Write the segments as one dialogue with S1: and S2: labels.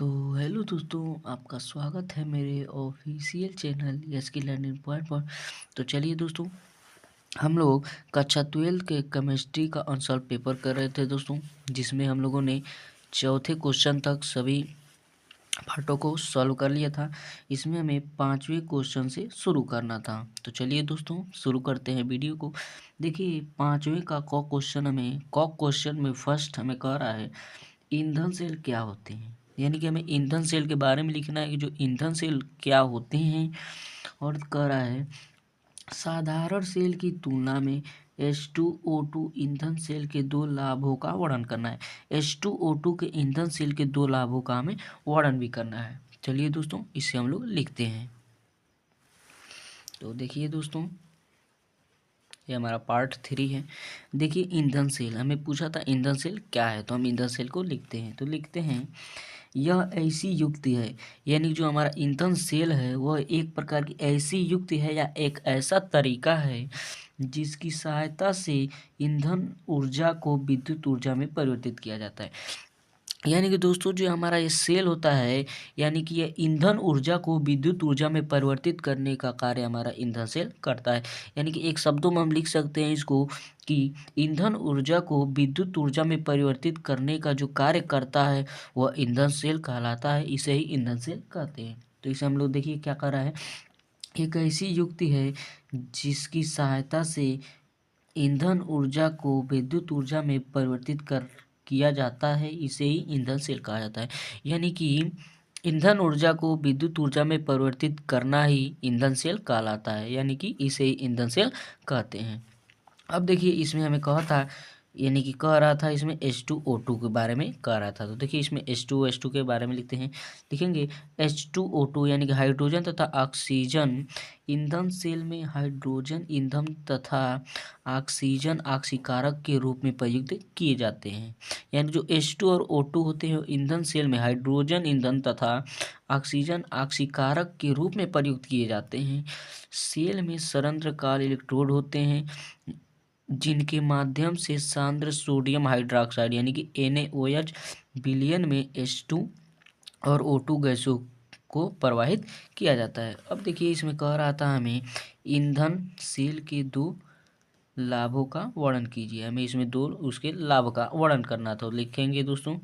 S1: तो हेलो दोस्तों, आपका स्वागत है मेरे ऑफिशियल चैनल यस की लर्निंग पॉइंट पर। तो चलिए दोस्तों, हम लोग कक्षा 12 के केमिस्ट्री का आंसर पेपर कर रहे थे दोस्तों, जिसमें हम लोगों ने चौथे क्वेश्चन तक सभी पार्टों को सॉल्व कर लिया था। इसमें हमें 5वें क्वेश्चन से शुरू करना था। तो चलिए दोस्तों, शुरू करते हैं वीडियो को। देखिए, 5वें का कॉ क्वेश्चन में फर्स्ट हमें कह रहा है ईंधन सेल क्या होते हैं। यानी कि हमें ईंधन सेल के बारे में लिखना है कि जो ईंधन सेल क्या होते हैं। और कह रहा है साधारण सेल की तुलना में H2O2 ईंधन सेल के दो लाभों का वर्णन करना है। H2O2 के ईंधन सेल के दो लाभों का हमें वर्णन भी करना है। चलिए दोस्तों, इसे हम लोग लिखते हैं। तो देखिए दोस्तों, ये हमारा पार्ट 3 है। देखिए, ईंधन सेल हमें पूछा था ईंधन सेल क्या है, तो हम ईंधन सेल को लिखते हैं। तो लिखते हैं यह ऐसी युक्ति है, यानी जो हमारा ईंधन सेल है वह एक प्रकार की ऐसी युक्ति है या एक ऐसा तरीका है जिसकी सहायता से ईंधन ऊर्जा को विद्युत ऊर्जा में परिवर्तित किया जाता है। यानी कि दोस्तों, जो हमारा ये सेल होता है, यानी कि ये ईंधन ऊर्जा को विद्युत ऊर्जा में परिवर्तित करने का कार्य हमारा ईंधन सेल करता है। यानी कि एक शब्दों में हम लिख सकते हैं इसको कि ईंधन ऊर्जा को विद्युत ऊर्जा में परिवर्तित करने का जो कार्य करता है वह ईंधन सेल कहलाता है। इसे ही ईंधन सेल कहते हैं। तो इसे हम लोग देखिए क्या कर रहा है, एक ऐसी युक्ति है जिसकी सहायता से ईंधन ऊर्जा को विद्युत ऊर्जा में परिवर्तित कर किया जाता है। इसे ही ईंधन सेल कहा जाता है। यानी कि ईंधन ऊर्जा को विद्युत ऊर्जा में परिवर्तित करना ही ईंधन सेल कहलाता है। यानी कि इसे ही ईंधन सेल कहते हैं। अब देखिए, इसमें हमें कहा था, यानी कि कह रहा था इसमें H2O2 के बारे में कह रहा था। तो देखिए, इसमें H2O के बारे में लिखते हैं। लिखेंगे H2O2 यानी कि हाइड्रोजन तथा ऑक्सीजन ईंधन सेल में हाइड्रोजन ईंधन तथा ऑक्सीजन ऑक्सीकारक के रूप में प्रयुक्त किए जाते हैं। यानी जो H2 और O2 होते हैं ईंधन सेल में हाइड्रोजन ईंधन तथा ऑक्सीजन ऑक्सीकारक के रूप में प्रयुक्त किए जाते हैं। सेल में संरंध्रकाल इलेक्ट्रोड होते हैं जिनके माध्यम से सांद्र सोडियम हाइड्रोक्साइड यानी कि NaOH विलयन में H2 और O2 गैसों को प्रवाहित किया जाता है। अब देखिए, इसमें कह रहा था हमें ईंधन सेल के दो लाभों का वर्णन कीजिए। हमें इसमें दो उसके लाभ का वर्णन करना था। लिखेंगे दोस्तों,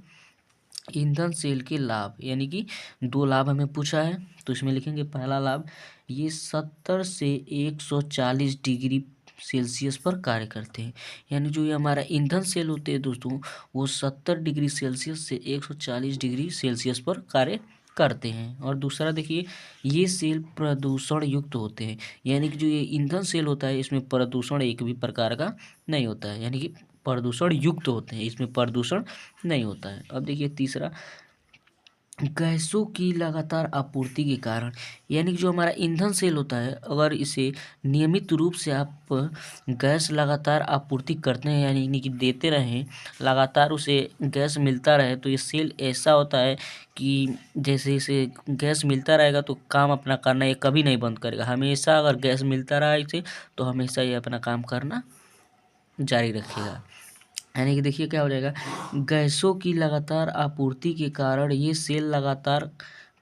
S1: ईंधन सेल के लाभ, यानी कि दो लाभ हमें पूछा है। तो इसमें लिखेंगे पहला लाभ, ये 70 से 140 डिग्री सेल्सियस पर कार्य करते हैं। यानी जो ये हमारा ईंधन सेल होते हैं दोस्तों, वो 70 डिग्री सेल्सियस से 140 डिग्री सेल्सियस पर कार्य करते हैं। और दूसरा देखिए, ये सेल प्रदूषण युक्त होते हैं। यानी कि जो ये ईंधन सेल होता है इसमें प्रदूषण एक भी प्रकार का नहीं होता है। यानी कि प्रदूषण युक्त होते हैं, इसमें प्रदूषण नहीं होता है। अब देखिए तीसरा, गैसों की लगातार आपूर्ति के कारण, यानी कि जो हमारा ईंधन सेल होता है अगर इसे नियमित रूप से आप गैस लगातार आपूर्ति करते हैं, यानी कि देते रहें, लगातार उसे गैस मिलता रहे, तो ये सेल ऐसा होता है कि जैसे इसे गैस मिलता रहेगा तो काम अपना करना ये कभी नहीं बंद करेगा। हमेशा अगर गैस मिलता रहा इसे तो हमेशा ये अपना काम करना जारी रखेगा। यानी कि देखिए क्या हो जाएगा, गैसों की लगातार आपूर्ति के कारण ये सेल लगातार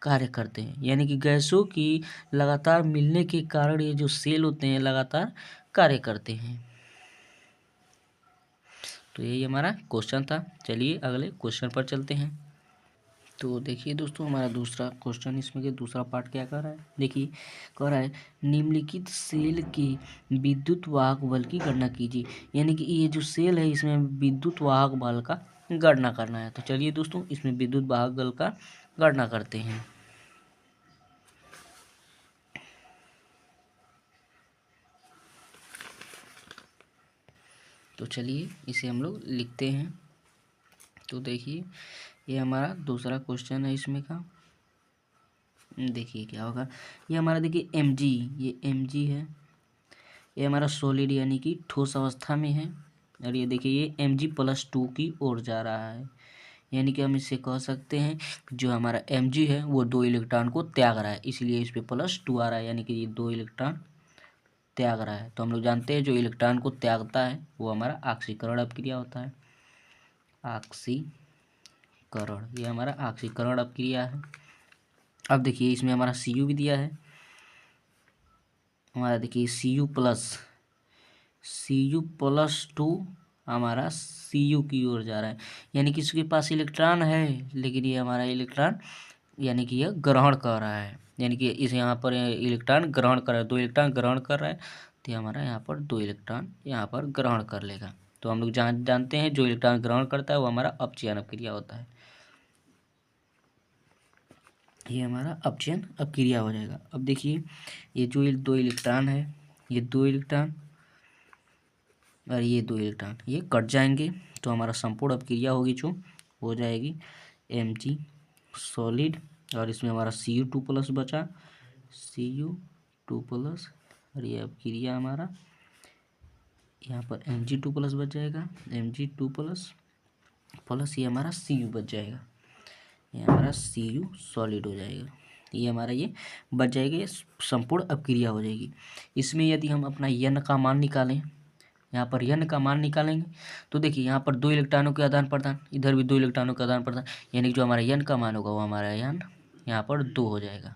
S1: कार्य करते हैं। यानी कि गैसों की लगातार मिलने के कारण ये जो सेल होते हैं लगातार कार्य करते हैं। तो यही हमारा क्वेश्चन था। चलिए अगले क्वेश्चन पर चलते हैं। तो देखिए दोस्तों, हमारा दूसरा क्वेश्चन, इसमें के दूसरा पार्ट क्या कर रहा है, देखिए कह रहा है निम्नलिखित सेल के विद्युत वाहक बल की गणना कीजिए। यानी कि ये जो सेल है इसमें विद्युत वाहक बल का गणना करना है। तो चलिए दोस्तों, इसमें विद्युत वाहक बल का गणना करते हैं। तो चलिए इसे हम लोग लिखते हैं। तो देखिए, ये हमारा दूसरा क्वेश्चन है इसमें का। देखिए क्या होगा, ये हमारा देखिए Mg, ये Mg है, ये हमारा सॉलिड यानी कि ठोस अवस्था में है। और ये देखिए ये Mg+2 की ओर जा रहा है। यानी कि हम इससे कह सकते हैं कि जो हमारा Mg है वो 2 इलेक्ट्रॉन को त्याग रहा है, इसलिए इस पे +2 आ रहा है। यानी कि ये 2 इलेक्ट्रॉन त्याग रहा है। तो हम लोग जानते हैं जो इलेक्ट्रॉन को त्यागता है वो हमारा ऑक्सीकरण अभिक्रिया होता है, ऑक्सीकरण करण, ये हमारा ऑक्सीकरण अपक्रिया है। अब देखिए इसमें हमारा Cu भी दिया है, हमारा देखिए Cu+2 हमारा Cu की ओर जा रहा है, यानी कि इसके पास इलेक्ट्रॉन है लेकिन ये हमारा इलेक्ट्रॉन यानी कि यह ग्रहण कर रहा है, यानी कि इस यहाँ पर इलेक्ट्रॉन ग्रहण कर रहा है, 2 इलेक्ट्रॉन ग्रहण कर रहा है, तो हमारा यहाँ पर 2 इलेक्ट्रॉन यहाँ पर ग्रहण कर लेगा। तो हम लोग जानते हैं जो इलेक्ट्रॉन ग्रहण करता है वो हमारा अपचयन अपक्रिया होता है, ये हमारा अपचयन अपक्रिया हो जाएगा। अब देखिए ये जो 2 इलेक्ट्रॉन है, ये 2 इलेक्ट्रॉन और ये 2 इलेक्ट्रॉन ये कट जाएंगे, तो हमारा संपूर्ण अपक्रिया होगी जो हो जाएगी Mg सॉलिड, और इसमें हमारा Cu2+ बचा, Cu2+, और ये अपक्रिया हमारा यहाँ पर Mg2+ बच जाएगा, Mg2+ ये हमारा Cu बच जाएगा, ये हमारा Cu सॉलिड हो जाएगा, ये हमारा ये बच जाएगा, ये संपूर्ण अपक्रिया हो जाएगी। इसमें यदि हम अपना n का मान निकालें, यहाँ पर n का मान निकालेंगे तो देखिए यहाँ पर 2 इलेक्ट्रॉनों के आदान प्रदान, इधर भी 2 इलेक्ट्रॉनों का आदान प्रदान, यानी कि जो हमारा n का मान होगा वो हमारा यहाँ पर 2 हो जाएगा,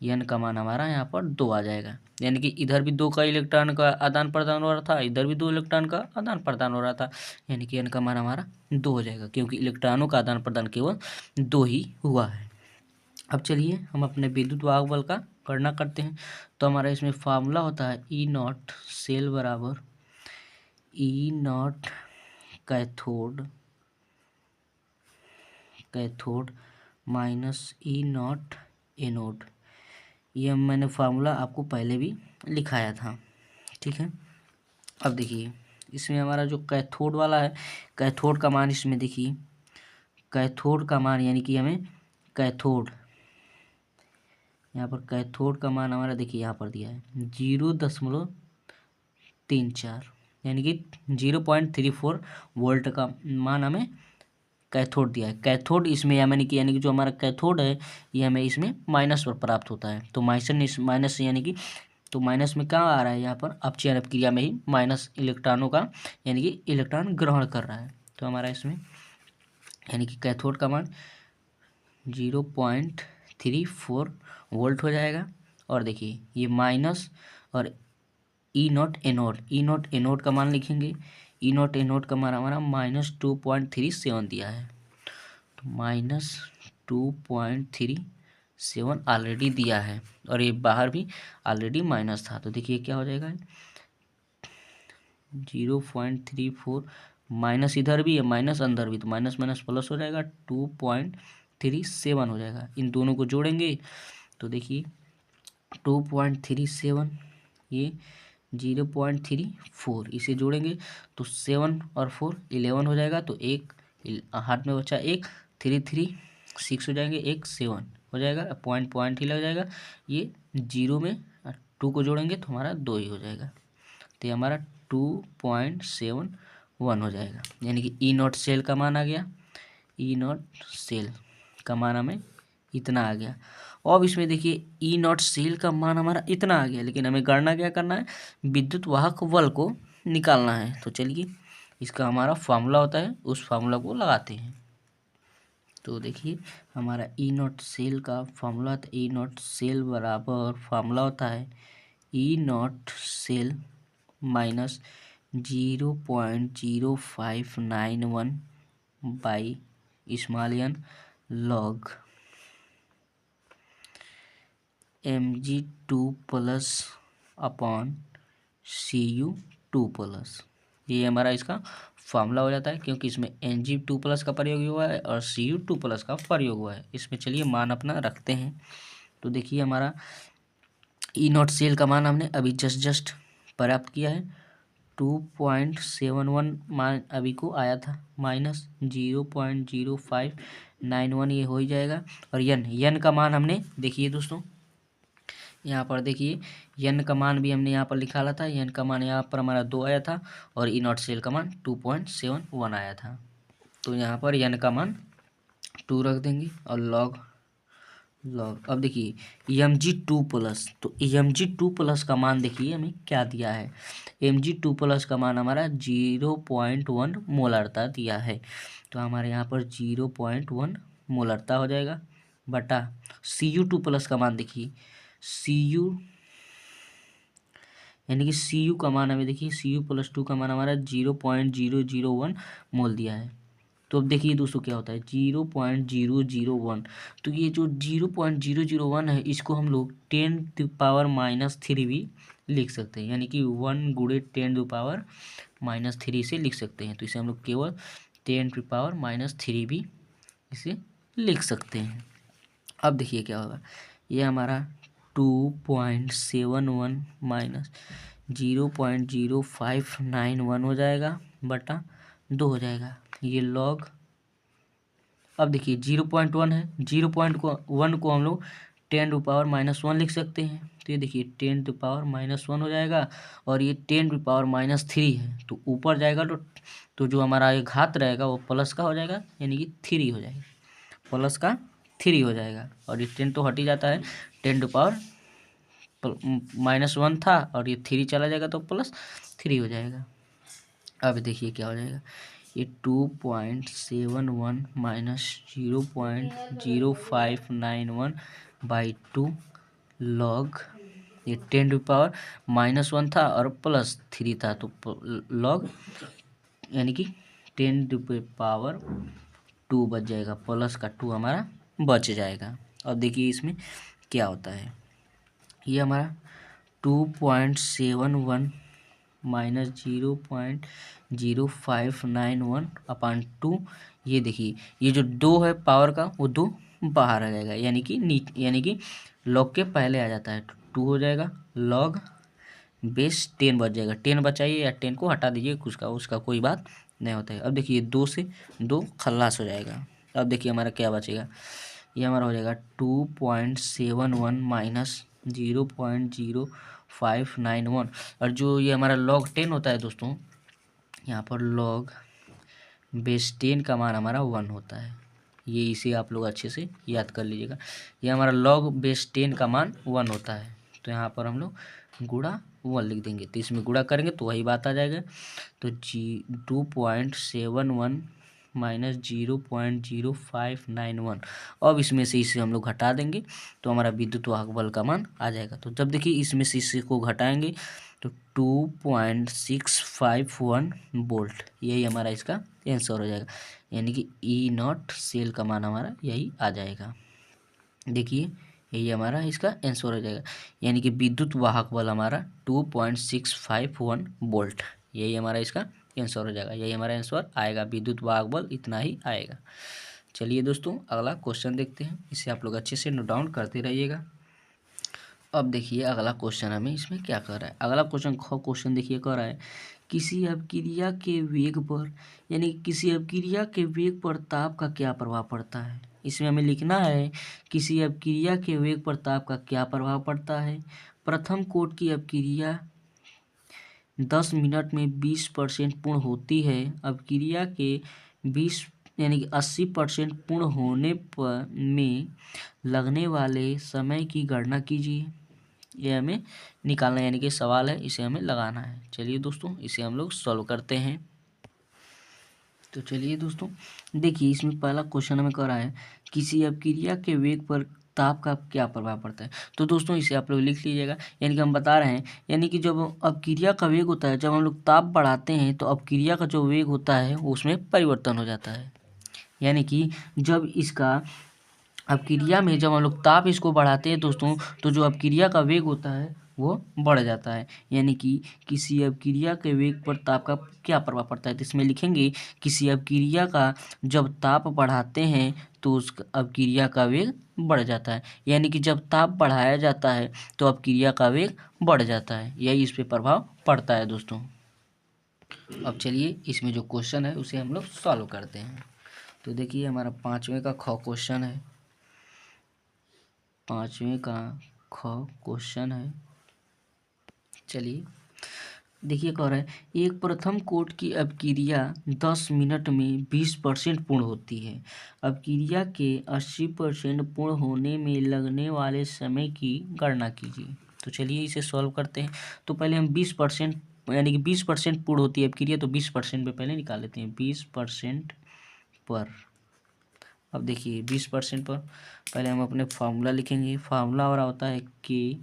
S1: n का मान हमारा यहाँ पर 2 आ जाएगा, यानी कि इधर भी 2 का इलेक्ट्रॉन का आदान प्रदान हो रहा था, इधर भी 2 इलेक्ट्रॉन का आदान प्रदान हो रहा था, यानी कि n का मान हमारा 2 हो जाएगा, क्योंकि इलेक्ट्रॉनों का आदान प्रदान केवल 2 ही हुआ है। अब चलिए हम अपने विद्युत वाहक बल का गणना करते हैं। तो हमारा इसमें फार्मूला होता है E0 सेल बराबर E0 cathode minus E0 anode, ये मैंने फार्मूला आपको पहले भी लिखाया था, ठीक है। अब देखिए इसमें हमारा जो कैथोड वाला है, कैथोड का मान इसमें देखिए, कैथोड का मान यानी कि हमें कैथोड, यहाँ पर कैथोड का मान हमारा देखिए यहाँ पर दिया है 0.34, यानी कि 0.34 वोल्ट का मान हमें कैथोड दिया है। कैथोड इसमें यानी कि जो हमारा कैथोड है ये हमें इसमें माइनस पर प्राप्त होता है, तो माइनस यानी कि तो माइनस में क्या आ रहा है, यहाँ पर अपचयन अपक्रिया में ही माइनस इलेक्ट्रॉनों का यानी कि इलेक्ट्रॉन ग्रहण कर रहा है, तो हमारा इसमें यानी कि कैथोड का मान 0.34 वोल्ट हो जाएगा। और देखिए ये माइनस और E0 एनोड का मान लिखेंगे, E0 एनोड का मान हमारा -2.37 दिया है, तो -2.37 ऑलरेडी दिया है, और ये बाहर भी ऑलरेडी माइनस था, तो देखिए क्या हो जाएगा 0.34 माइनस इधर भी है माइनस अंदर भी, तो माइनस माइनस प्लस हो जाएगा 2.37 हो जाएगा। इन दोनों को जोड़ेंगे तो देखिए 2.37 ये 0.34, इसे जोड़ेंगे तो 7 और 4 11 हो जाएगा, तो एक हाथ में बचा एक 3 6 हो जाएंगे, एक 7 हो जाएगा, पॉइंट ही लग जाएगा, ये 0 में 2 को जोड़ेंगे तो हमारा 2 ही हो जाएगा, तो ये हमारा 2.71 हो जाएगा, यानी कि E0 सेल का मान आ गया, E0 सेल का मान हमें इतना आ गया। अब इसमें देखिए E0 सेल का मान हमारा इतना आ गया, लेकिन हमें गणना क्या करना है, विद्युत वाहक बल को निकालना है। तो चलिए इसका हमारा फार्मूला होता है, उस फार्मूला को लगाते हैं। तो देखिए हमारा E0 सेल का फार्मूला, तो E0 सेल बराबर फार्मूला होता है E0 cell minus 0.0591 by small n log Mg2+ upon Cu2+, ये हमारा इसका फार्मूला हो जाता है, क्योंकि इसमें Mg2+ का प्रयोग हुआ है और Cu2+ का प्रयोग हुआ है। इसमें चलिए मान अपना रखते हैं। तो देखिए हमारा E0 सेल का मान हमने अभी जस्ट प्राप्त किया है, 2.71 मान अभी को आया था, माइनस 0.0591 ये हो ही जाएगा। और n का मान हमने देखिए दोस्तों यहाँ पर देखिए n का मान भी हमने यहाँ पर लिखा था, n का मान यहाँ पर हमारा 2 आया था और E0 सेल का मान 2.71 आया था, तो यहाँ पर n का मान 2 रख देंगे और लॉग। अब देखिए Mg2+, तो Mg2+ का मान देखिए हमें क्या दिया है। Mg2+ का मान हमारा 0.1 मोलरता दिया है। तो हमारे यहाँ पर 0.1 मोलरता हो जाएगा बटा Cu2+ का मान देखिए, Cu यानी कि Cu का मान हमें देखिए Cu+2 का मान हमारा 0.001 मोल दिया है। तो अब देखिए दोस्तों क्या होता है 0.001। तो ये जो 0.001 है इसको हम लोग 10⁻³ भी लिख सकते हैं, यानी कि 1 गुणे 10⁻³ से लिख सकते हैं। तो इसे हम लोग केवल 10⁻³ भी इसे लिख सकते हैं। अब देखिए क्या होगा, ये हमारा 2.71 माइनस 0.0591 हो जाएगा बटा 2 हो जाएगा ये लॉग। अब देखिए 0.1 है, 0.1 को हम लोग 10⁻⁻1 लिख सकते हैं। तो ये देखिए 10⁻⁻1 हो जाएगा और ये 10⁻³ है तो ऊपर जाएगा तो जो हमारा ये घात रहेगा वो प्लस का हो जाएगा, यानी कि 3 हो जाएगा, प्लस का 3 हो जाएगा। और ये 10 तो हट ही जाता है, 10⁻⁻1 था और ये 3 चला जाएगा तो +3 हो जाएगा। अब देखिए क्या हो जाएगा, ये 2.71 माइनस 0.0591/2 लॉग, ये 10⁻⁻1 था और +3 था तो लॉग, यानी कि 10⁻² बच जाएगा, प्लस का 2 हमारा बच जाएगा। अब देखिए इसमें क्या होता है, ये हमारा 2.71 माइनस 0.0591/2, ये देखिए ये जो 2 है पावर का वो 2 बाहर आ जाएगा, यानी कि लॉग के पहले आ जाता है तो 2 हो जाएगा, लॉग बेस 10 बच जाएगा। 10 बचाइए या 10 को हटा दीजिए, उसका कोई बात नहीं होता है। अब देखिए 2 से 2 खल्लास हो जाएगा। अब देखिए हमारा क्या बचेगा, ये हमारा हो जाएगा 2.71 माइनस 0.0591, और जो ये हमारा log 10 होता है दोस्तों, यहाँ पर log बेस 10 का मान हमारा 1 होता है। ये इसे आप लोग अच्छे से याद कर लीजिएगा, ये हमारा log बेस 10 का मान 1 होता है। तो यहाँ पर हम लोग गुणा 1 लिख देंगे, तो इसमें गुणा करेंगे तो वही बात आ जाएगा। तो 2.71 माइनस 0.0591, अब इसमें से इसे हम लोग घटा देंगे तो हमारा विद्युत वाहक बल का मान आ जाएगा। तो जब देखिए इसमें से इसे को घटाएंगे तो 2.651 वोल्ट, यही हमारा इसका आंसर हो जाएगा, यानी कि E0 सेल का मान हमारा यही आ जाएगा। देखिए यही हमारा इसका आंसर हो जाएगा, यानी कि विद्युत वाहक बल हमारा 2.651 वोल्ट, यही हमारा इसका आंसर हो जाएगा, यही हमारा आंसर आएगा, विद्युत वाहक बल इतना ही आएगा। चलिए दोस्तों अगला क्वेश्चन देखते हैं, इसे आप लोग अच्छे से नोट डाउन करते रहिएगा। अब देखिए अगला क्वेश्चन हमें इसमें क्या कर रहा है, अगला क्वेश्चन देखिए कह रहा है किसी अपक्रिया के वेग पर, यानी किसी अपक्रिया के वेग पर ताप का क्या प्रभाव पड़ता है। इसमें हमें लिखना है किसी अपक्रिया के वेग पर ताप का क्या प्रभाव पड़ता है। प्रथम कोट की अपक्रिया 10 मिनट में 20% पूर्ण होती है। अपक्रिया के 20 यानी कि 80% पूर्ण होने पर में लगने वाले समय की गणना कीजिए। ये हमें निकालना है, यानी कि सवाल है, इसे हमें लगाना है। चलिए दोस्तों इसे हम लोग सॉल्व करते हैं। तो चलिए दोस्तों देखिए इसमें पहला क्वेश्चन हमें कर रहा है किसी अपक्रिया के वेग पर ताप का क्या प्रभाव पड़ता है। तो दोस्तों इसे आप लोग लिख लीजिएगा, यानी कि हम बता रहे हैं, यानी कि जब अपक्रिया का वेग होता है, जब हम लोग ताप बढ़ाते हैं तो अपक्रिया का जो वेग होता है वो उसमें परिवर्तन हो जाता है। यानी कि जब इसका अपक्रिया में जब हम लोग ताप इसको बढ़ाते हैं दोस्तों, तो जो अपक्रिया का वेग होता है वो बढ़ जाता है। यानी कि किसी अपक्रिया के वेग पर ताप का क्या प्रभाव पड़ता है, तो इसमें लिखेंगे किसी अपक्रिया का जब ताप बढ़ाते हैं तो उस अपक्रिया का वेग बढ़ जाता है। यानी कि जब ताप बढ़ाया जाता है तो अपक्रिया का वेग बढ़ जाता है, यही इस पर प्रभाव पड़ता है दोस्तों। अब चलिए इसमें जो क्वेश्चन है उसे हम लोग सॉल्व करते हैं। तो देखिए हमारा 5वें का ख क्वेश्चन है, 5वें का ख क्वेश्चन है। चलिए देखिए कह रहा है एक प्रथम कोट की अपक्रिया 10 मिनट में 20% पूर्ण होती है। अपक्रिया के 80% पूर्ण होने में लगने वाले समय की गणना कीजिए। तो चलिए इसे सॉल्व करते हैं। तो पहले हम 20% यानी कि 20% पूर्ण होती है अपक्रिया, तो 20% पे पहले निकाल लेते हैं 20% पर। अब देखिए 20% पर पहले हम अपने फार्मूला लिखेंगे। फार्मूला हो रहा होता है के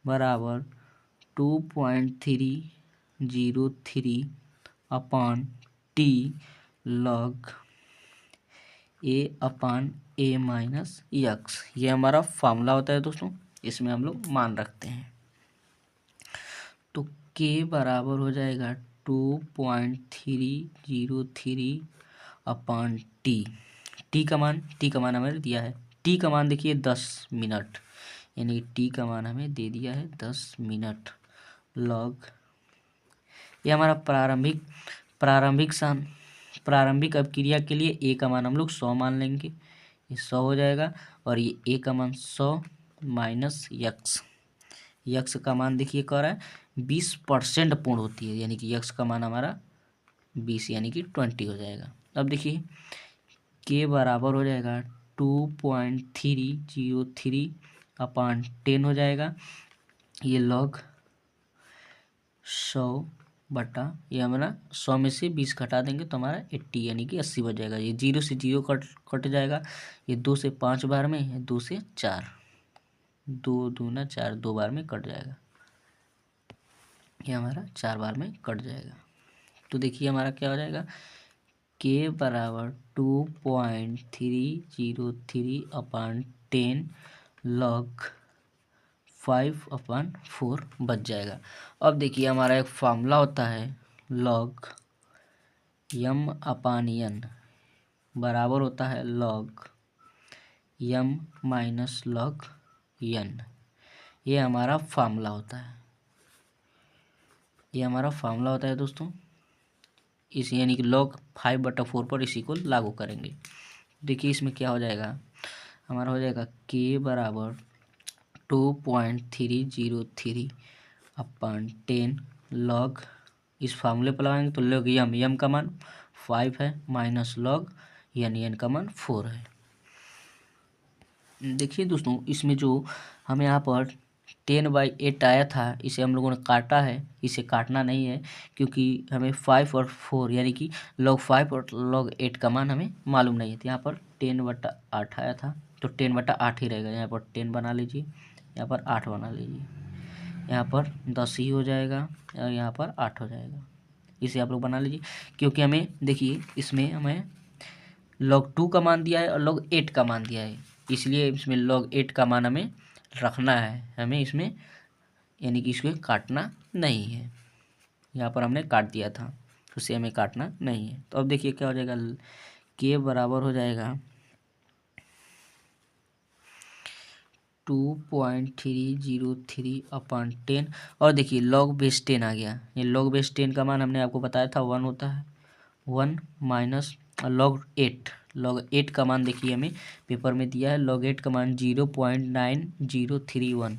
S1: बराबर 2.303 अपान टी लॉग ए अपान ए माइनस यक्स, ये हमारा फार्मूला होता है दोस्तों। इसमें हम लोग मान रखते हैं। तो के बराबर हो जाएगा 2.303 अपान टी। टी का मान हमें दिया है। टी का मान देखिए 10 मिनट, यानी टी का मान हमें दे दिया है 10 मिनट लॉग। ये हमारा प्रारंभिक अपक्रिया के लिए ए का मान हम लोग 100 मान लेंगे, ये 100 हो जाएगा। और ये ए का मान 100 माइनस यक्स। यक्स का मान देखिए कह रहा है 20% पूर्ण होती है, यानी कि यक्स का मान हमारा 20 यानी कि 20 हो जाएगा। अब देखिए के बराबर हो जाएगा 2.303 अपान 10 हो जाएगा। ये लॉग 100 बटा ये हमारा 100 में से 20 घटा देंगे तो हमारा 80 यानी कि 80 बच जाएगा। ये 0 से 0 कट जाएगा। ये 2 से 5 बार में है, 2 से 4, 2 दूना 4, 2 बार में कट जाएगा। ये हमारा 4 बार में कट जाएगा। तो देखिए हमारा क्या हो जाएगा, के बराबर 2.303 अपान 10 लॉग 5/4 बच जाएगा। अब देखिए हमारा एक फार्मूला होता है लॉग यम अपान एन बराबर होता है लॉग यम माइनस लॉग एन। ये हमारा फार्मूला होता है, दोस्तों। इस यानी कि log 5/4 पर इसी को लागू करेंगे। देखिए इसमें क्या हो जाएगा, हमारा हो जाएगा के बराबर 2.303 अपान 10 लॉग, इस फार्मूले पर लगाएंगे तो लॉग यम का मान 5 है माइनस लॉग एन का मान 4 है। देखिए दोस्तों इसमें जो हमें यहाँ पर 10/8 आया था, इसे हम लोगों ने काटा है। इसे काटना नहीं है क्योंकि हमें 5 और 4 यानी कि log 5 और log 8 का मान हमें मालूम नहीं है। तो यहाँ पर 10/8 आया था तो 10/8 ही रहेगा। यहाँ पर 10 बना लीजिए, यहाँ पर 8 बना लीजिए, यहाँ पर 10 ही हो जाएगा और यहाँ पर 8 हो जाएगा। इसे आप लोग बना लीजिए क्योंकि हमें देखिए इसमें हमें log 2 का मान दिया है और log 8 का मान दिया है, इसलिए इसमें log 8 का मान हमें रखना है। हमें इसमें यानी कि इसको काटना नहीं है। यहाँ पर हमने काट दिया था तो इसे हमें काटना नहीं है। तो अब देखिए क्या हो जाएगा, के बराबर हो जाएगा 2.303 अपान 10। और देखिए log बेस 10 आ गया। ये log बेस 10 का मान हमने आपको बताया था 1 होता है, 1 माइनस log 8 का मान देखिए हमें पेपर में दिया है। log 8 का मान 0.9031,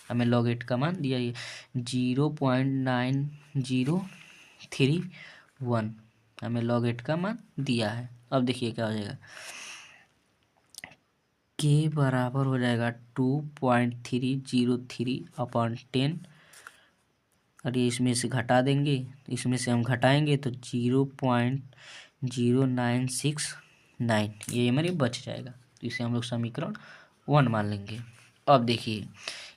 S1: हमें log 8 का मान दिया है 0.9031, हमें log 8 का मान दिया है। अब देखिए क्या हो जाएगा, के बराबर हो जाएगा 2.303 अपान 10। और ये इसमें से घटा देंगे, इसमें से हम घटाएंगे तो 0.0969 ये हमारे बच जाएगा। तो इसे हम लोग समीकरण 1 मान लेंगे। अब देखिए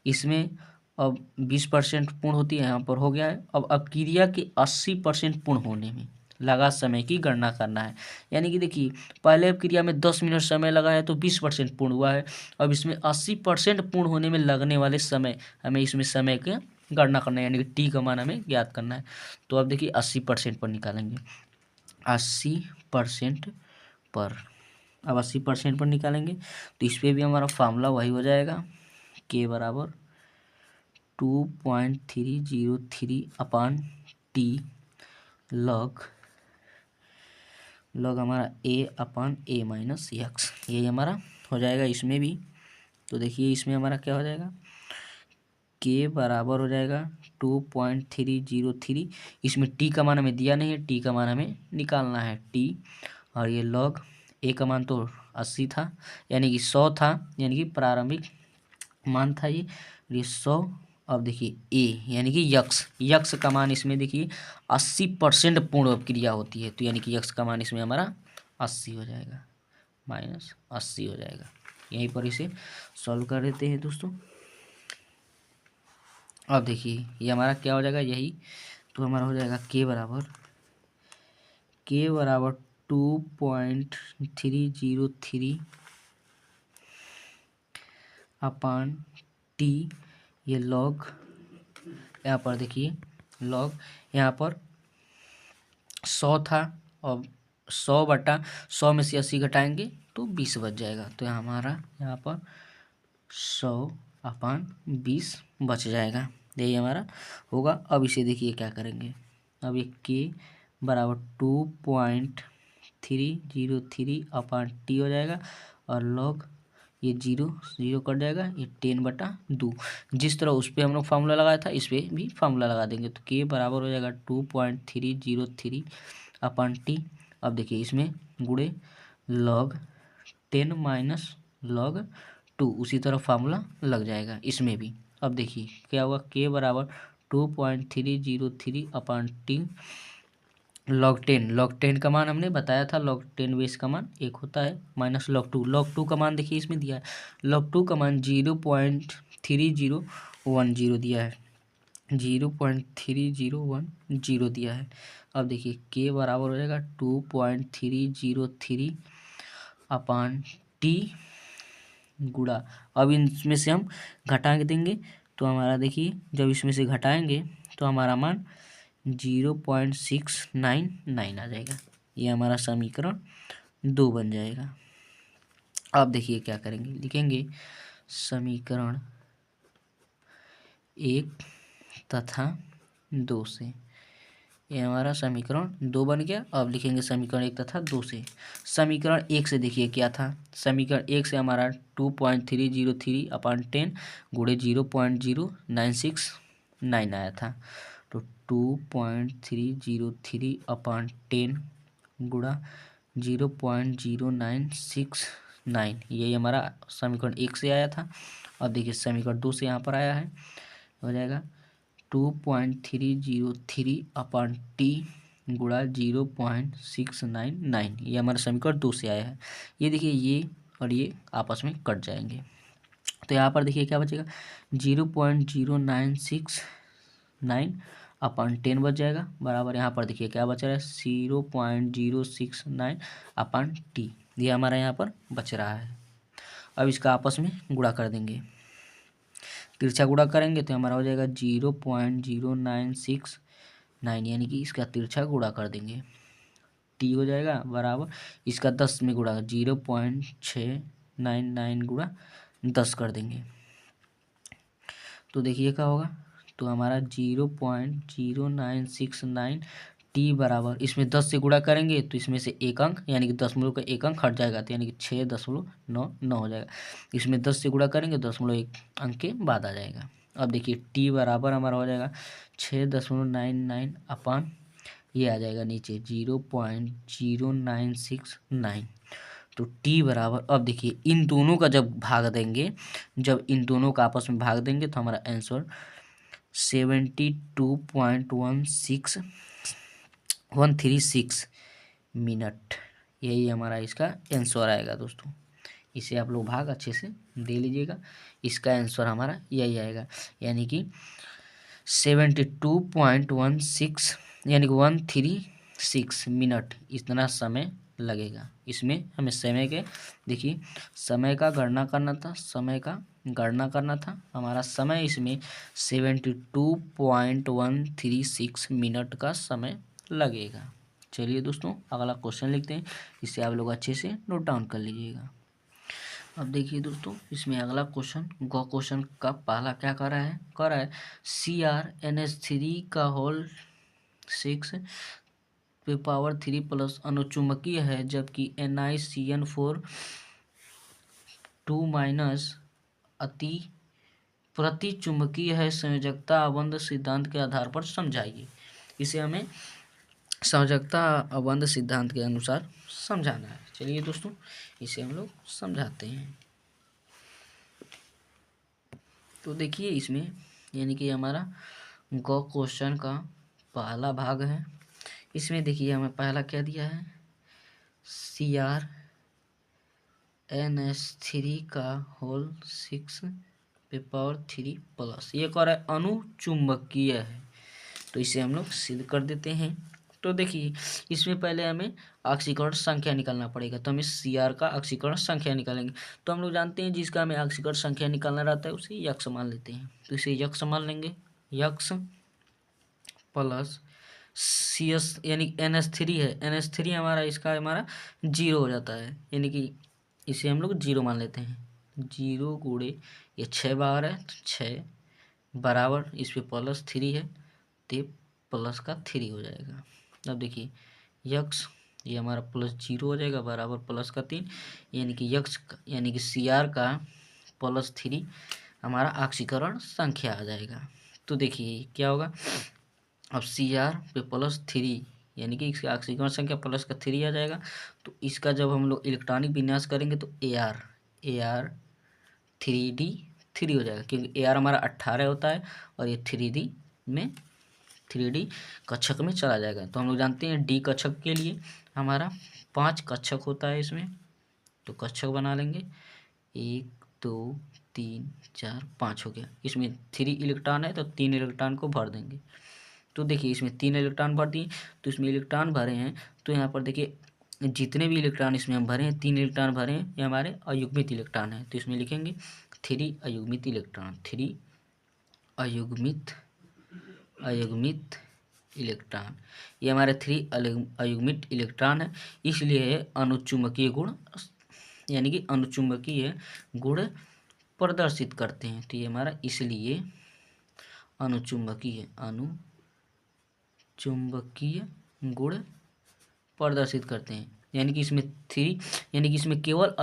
S1: इसमें अब 20% पूर्ण होती है, यहाँ पर हो गया है। अब अपक्रिया के 80% पूर्ण होने में लगा समय की गणना करना है। यानी कि देखिए पहले अपक्रिया में 10 मिनट समय लगा है तो 20% पूर्ण हुआ है। अब इसमें 80% पूर्ण होने में लगने वाले समय, हमें इसमें समय के गणना करना है, यानी कि टी का मान हमें ज्ञात करना है। तो अब देखिए 80% पर निकालेंगे, 80% पर। अब 80% पर निकालेंगे तो इस पर भी हमारा फार्मूला वही हो जाएगा, के बराबर 2.303 अपान टी लॉग हमारा ए अपान ए माइनस यक्स, यही हमारा हो जाएगा इसमें भी। तो देखिए इसमें हमारा क्या हो जाएगा, के बराबर हो जाएगा 2.303। इसमें टी का मान हमें दिया नहीं है, टी का मान हमें निकालना है टी। और ये लॉग ए का मान तो 80 था, यानी कि 100 था, यानी कि प्रारंभिक मान था ये 100। अब देखिए ए यानी कि यक्स, यक्स का मान इसमें देखिए 80% पूर्ण अपक्रिया होती है, तो यानी कि यक्स का मान इसमें हमारा 80 हो जाएगा, -80 हो जाएगा। यहीं पर इसे सॉल्व कर देते हैं दोस्तों। अब देखिए ये हमारा क्या हो जाएगा, यही तो हमारा हो जाएगा के बराबर 2.303 अपान टी। ये लॉग, यहाँ पर देखिए लॉग, यहाँ पर 100 था, और 100/100 में से 80 घटाएंगे तो 20 बच जाएगा, तो हमारा यहाँ पर 100/20 बच जाएगा, यही हमारा होगा। अब इसे देखिए क्या करेंगे, अब ये के बराबर 2.303 अपान टी हो जाएगा, और लॉग ये 0 कट जाएगा, ये 10/2। जिस तरह उस पर हम लोग फार्मूला लगाया था, इस पर भी फार्मूला लगा देंगे, तो के बराबर हो जाएगा 2.303 अपान टी। अब देखिए इसमें गुणे लॉग 10 माइनस लॉग 2, उसी तरह फार्मूला लग जाएगा इसमें भी। अब देखिए क्या हुआ, के बराबर 2.303 अपान टी लॉग 10 का मान हमने बताया था, लॉग 10 बेस का मान 1 होता है, माइनस लॉग 2 का मान देखिए इसमें दिया है, लॉग 2 का मान 0.3010 दिया है, 0.3010 दिया है। अब देखिए के बराबर हो जाएगा 2.303 अपान टी गुणा, अब इसमें से हम घटा के देंगे, तो हमारा देखिए जब इसमें से घटाएंगे तो हमारा मान 0.699 आ जाएगा, ये हमारा समीकरण 2 बन जाएगा। अब देखिए क्या करेंगे, लिखेंगे समीकरण 1 तथा 2 से, ये हमारा समीकरण 2 बन गया। अब लिखेंगे समीकरण 1 तथा 2 से। समीकरण 1 से देखिए क्या था, समीकरण 1 से हमारा 2.303 अपान 10 गुणे 0.0969 आया था, तो 2.303 अपान 10 गुणा 0.0969, यही हमारा समीकरण 1 से आया था। अब देखिए समीकरण 2 से यहाँ पर आया है, हो जाएगा 2.303 अपान टी गुणा 0.699, ये हमारा समीकरण 2 से आया है। ये देखिए ये और ये आपस में कट जाएंगे, तो यहाँ पर देखिए क्या बचेगा, 0.0969 अपान 10 बच जाएगा, बराबर यहाँ पर देखिए क्या बच रहा है, 0.069 अपान टी, ये हमारा यहाँ पर बच रहा है। अब इसका आपस में गुणा कर देंगे, तिरछा गुणा करेंगे तो हमारा हो जाएगा 0.0969, यानी कि इसका तिरछा गुणा कर देंगे, टी हो जाएगा बराबर इसका 10 में गुणा 0.699 गुणा 10 कर देंगे, तो देखिए क्या होगा, तो हमारा 0.0969 टी बराबर, इसमें 10 से गुणा करेंगे तो इसमें से एक अंक यानी कि दशमलव का एक अंक हट जाएगा, तो यानी कि 6.99 हो जाएगा। इसमें 10 से गुणा करेंगे 1 अंक के बाद आ जाएगा। अब देखिए टी बराबर हमारा हो जाएगा 6.99 अपान, ये आ जाएगा नीचे 0.0969, तो टी बराबर, अब देखिए इन दोनों का जब भाग देंगे, जब इन दोनों का आपस में भाग देंगे तो हमारा आंसर 72.136 मिनट, यही हमारा इसका आंसर आएगा दोस्तों। इसे आप लोग भाग अच्छे से दे लीजिएगा, इसका आंसर हमारा यही आएगा, यानी कि 72.16 यानी कि 136 मिनट इतना समय लगेगा। इसमें हमें समय के देखिए समय का गणना करना था, हमारा समय इसमें 72.136 मिनट का समय लगेगा। चलिए दोस्तों अगला क्वेश्चन लिखते हैं, इसे आप लोग अच्छे से नोट डाउन कर लीजिएगा। अब देखिए दोस्तों इसमें अगला क्वेश्चन का पहला क्या कर रहा है CrNH3 का होल 6 पे पावर 3 प्लस अनुचुंबकीय है, जबकि NiCN4 2 माइनस अति प्रति चुंबकीय है, संयोजकता अबंध सिद्धांत के आधार पर समझाइए। इसे हमें संयोजकता अबंध सिद्धांत के अनुसार समझाना है। चलिए दोस्तों, इसे हम लोग समझाते हैं। तो देखिए इसमें, यानी कि हमारा गौ क्वेश्चन का पहला भाग है। इसमें देखिए हमें पहला क्या दिया है, CR NH3 का होल 6 पे पावर 3 प्लस, ये कह रहा है अनुचुंबकीय है, तो इसे हम लोग सिद्ध कर देते हैं। तो देखिए इसमें पहले हमें ऑक्सीकरण संख्या निकालना पड़ेगा, तो हमें CR का ऑक्सीकरण संख्या निकालेंगे। तो हम लोग जानते हैं जिसका हमें ऑक्सीकरण संख्या निकालना रहता है उसे यक्स मान लेते हैं, तो इसे यक्स मान लेंगे। यक्स प्लस CS यानी NH3 है, NH3 हमारा इसका हमारा 0 हो जाता है, यानी कि इसे हम लोग 0 मान लेते हैं। 0 गुणे ये 6 बार है, तो 6 बराबर इस पे प्लस 3 है, तो प्लस का 3 हो जाएगा। अब देखिए यक्स, ये हमारा प्लस 0 हो जाएगा बराबर प्लस का 3, यानी कि यक्स यानी कि CR का प्लस 3 हमारा ऑक्सीकरण संख्या आ जाएगा। तो देखिए क्या होगा, अब CR पे प्लस 3 यानी कि इसका ऑक्सीकरण संख्या प्लस का 3 आ जाएगा। तो इसका जब हम लोग इलेक्ट्रॉनिक विन्यास करेंगे तो AR 3D3 हो जाएगा, क्योंकि AR हमारा 18 होता है और ये 3D कक्षक में चला जाएगा। तो हम लोग जानते हैं D कक्षक के लिए हमारा 5 कक्षक होता है इसमें, तो कक्षक बना लेंगे। 1 2 3 4 5 हो गया। इसमें 3 इलेक्ट्रॉन है तो 3 इलेक्ट्रॉन को भर देंगे। तो देखिए इसमें 3 इलेक्ट्रॉन भर दिए, तो इसमें इलेक्ट्रॉन भरे हैं, तो यहाँ पर देखिए जितने भी इलेक्ट्रॉन इसमें हम भरे हैं, 3 इलेक्ट्रॉन भरे हैं, ये हमारे अयुग्मित इलेक्ट्रॉन है, तो इसमें लिखेंगे 3 अयुग्मित इलेक्ट्रॉन, 3 अयुग्मित इलेक्ट्रॉन, ये हमारे 3 अयुग्मित इलेक्ट्रॉन है, इसलिए ये अनुचुंबकीय गुण यानी कि अनुचुंबकीय गुण प्रदर्शित करते हैं। तो ये हमारा इसलिए अनुचुंबकीय गुण प्रदर्शित करते हैं, यानी कि इसमें 3 यानी कि इसमें केवल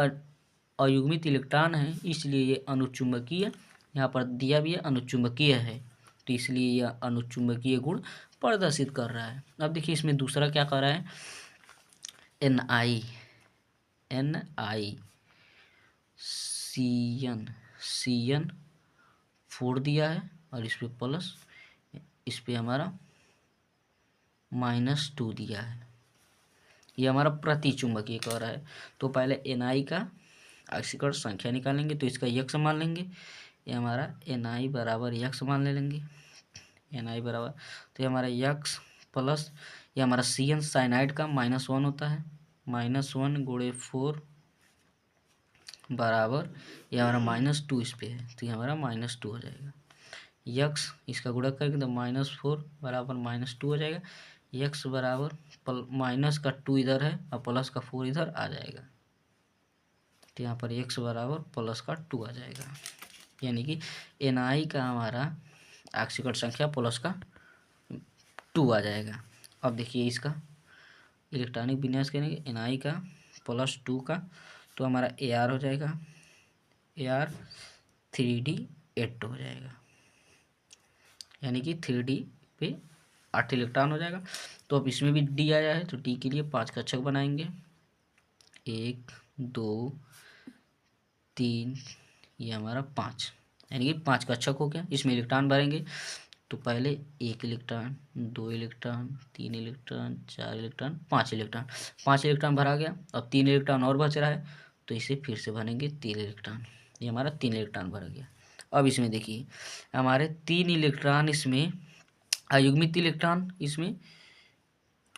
S1: अयुग्मित इलेक्ट्रॉन है, इसलिए ये अनुचुंबकीय, यहाँ पर दिया भी है अनुचुंबकीय है, तो इसलिए यह अनुचुंबकीय गुण प्रदर्शित कर रहा है। अब देखिए इसमें दूसरा क्या कर रहा है, Ni CN4 दिया है और इस पे प्लस, इस पे हमारा -2 दिया है, ये हमारा प्रतिचुंबकीय कह रहा है। तो पहले Ni का ऑक्सीकरण संख्या निकालेंगे, तो इसका यक्स मान लेंगे, ये हमारा Ni बराबर यक्स मान ले लेंगे। Ni बराबर, तो ये हमारा यक्स प्लस, ये हमारा CN साइनाइड का -1 होता है, -1 गुणे 4 बराबर, ये हमारा -2 इस पे है, तो ये हमारा -2 हो जाएगा। यक्स इसका गुणा करके तो -4 बराबर -2 हो जाएगा। यक्स बराबर माइनस का 2 इधर है और प्लस का 4 इधर आ जाएगा, तो यहाँ पर यक्स बराबर प्लस का 2 आ जाएगा, यानी कि Ni का हमारा ऑक्सीकरण संख्या प्लस का 2 आ जाएगा। अब देखिए इसका इलेक्ट्रॉनिक विन्यास करेंगे, Ni का +2 का, तो हमारा Ar हो जाएगा, Ar 3D8 हो जाएगा, यानी कि 3D पे 8 इलेक्ट्रॉन हो जाएगा। तो अब इसमें भी D आया है, तो D के लिए 5 कक्षक बनाएंगे, 1 2 3, ये हमारा 5, यानी कि 5 कक्षक हो गया। इसमें इलेक्ट्रॉन भरेंगे, तो पहले 1 electron, 2 electron, 3 electron, 4 electron, 5 electron, 5 electron भरा गया। अब 3 इलेक्ट्रॉन और बच रहा है, तो इसे फिर से भरेंगे 3 इलेक्ट्रॉन, ये हमारा 3 इलेक्ट्रॉन भर गया। अब इसमें देखिए हमारे 3 इलेक्ट्रॉन इसमें अयुग्मित इलेक्ट्रॉन इसमें,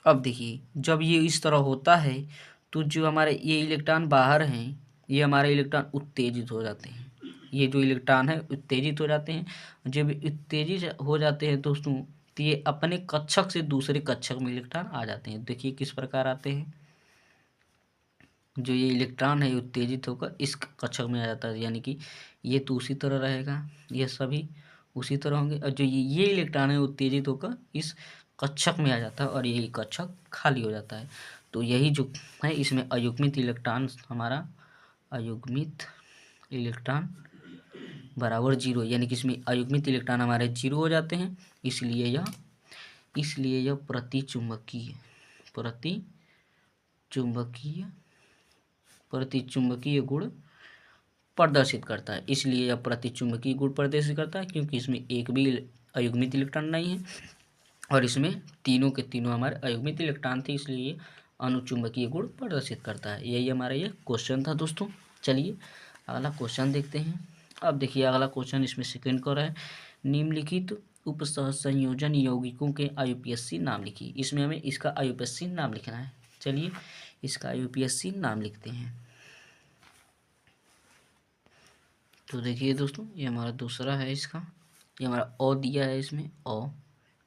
S1: अब देखिए जब ये इस तरह होता है तो जो हमारे ये इलेक्ट्रॉन बाहर हैं, ये हमारे इलेक्ट्रॉन उत्तेजित हो जाते हैं, ये जो इलेक्ट्रॉन है उत्तेजित हो जाते हैं। जब उत्तेजित हो जाते हैं दोस्तों, तो ये अपने कक्षक से दूसरे कक्षक में इलेक्ट्रॉन आ जाते हैं। देखिए किस प्रकार आते हैं, जो ये इलेक्ट्रॉन है उत्तेजित होकर इस कक्षक में आ जाता है, यानी कि ये तो उसी तरह रहेगा, ये सभी उसी तरह होंगे, और जो ये इलेक्ट्रॉन है उत्तेजित होकर इस कक्षक में आ जाता है और यही कक्षक खाली हो जाता है। तो यही जो है इसमें अयुग्मित इलेक्ट्रॉन हमारा अयुग्मित इलेक्ट्रॉन बराबर 0, यानी कि इसमें अयुग्मित इलेक्ट्रॉन हमारे 0 हो जाते हैं, इसलिए यह प्रतिचुंबकीय गुण प्रदर्शित करता है। इसलिए यह प्रतिचुंबकीय गुण प्रदर्शित करता है क्योंकि इसमें एक भी अयुग्मित इलेक्ट्रॉन नहीं है और इसमें तीनों के तीनों हमारे अयुग्मित इलेक्ट्रॉन थे, इसलिए ये अनुचुंबकीय गुण प्रदर्शित करता है। यही हमारा ये क्वेश्चन था दोस्तों। चलिए अगला क्वेश्चन देखते हैं। अब देखिए अगला क्वेश्चन इसमें सेकंड का है, निम्नलिखित उपसंयोजन यौगिकों के IUPAC नाम लिखिए। इसमें हमें इसका IUPAC नाम लिखना है। चलिए इसका IUPAC नाम लिखते हैं। तो देखिए दोस्तों ये हमारा दूसरा है, इसका ये हमारा ओ दिया है, इसमें ओ,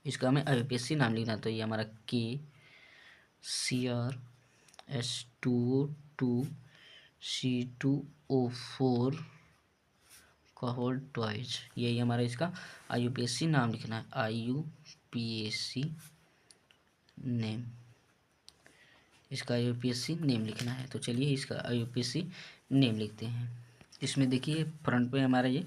S1: इसका हमें IUPAC नाम लिखना है। तो ये हमारा KCr2C2O4 का होल ट्वाइस, यही हमारा इसका IUPAC नाम लिखना है। IUPAC नेम, इसका IUPAC नेम लिखना है। तो चलिए इसका IUPAC नेम लिखते हैं। इसमें देखिए फ्रंट पे हमारा ये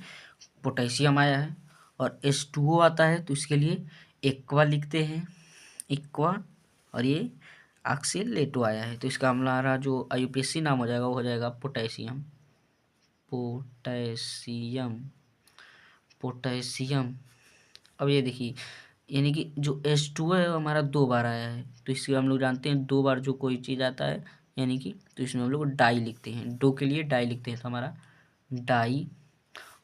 S1: पोटेशियम आया है और H2O आता है, तो इसके लिए एक्वा लिखते हैं, एक्वा, और ये ऑक्सीलेटो आया है, तो इसका हमारा जो IUPAC नाम हो जाएगा वो हो जाएगा पोटेशियम। अब ये देखिए यानी कि जो H2O है वो हमारा 2 बार आया है, तो इससे हम लोग जानते हैं 2 बार जो कोई चीज़ आता है यानी कि, तो इसमें हम लोग डाई लिखते हैं, 2 के लिए डाई लिखते हैं, तो हमारा डाई,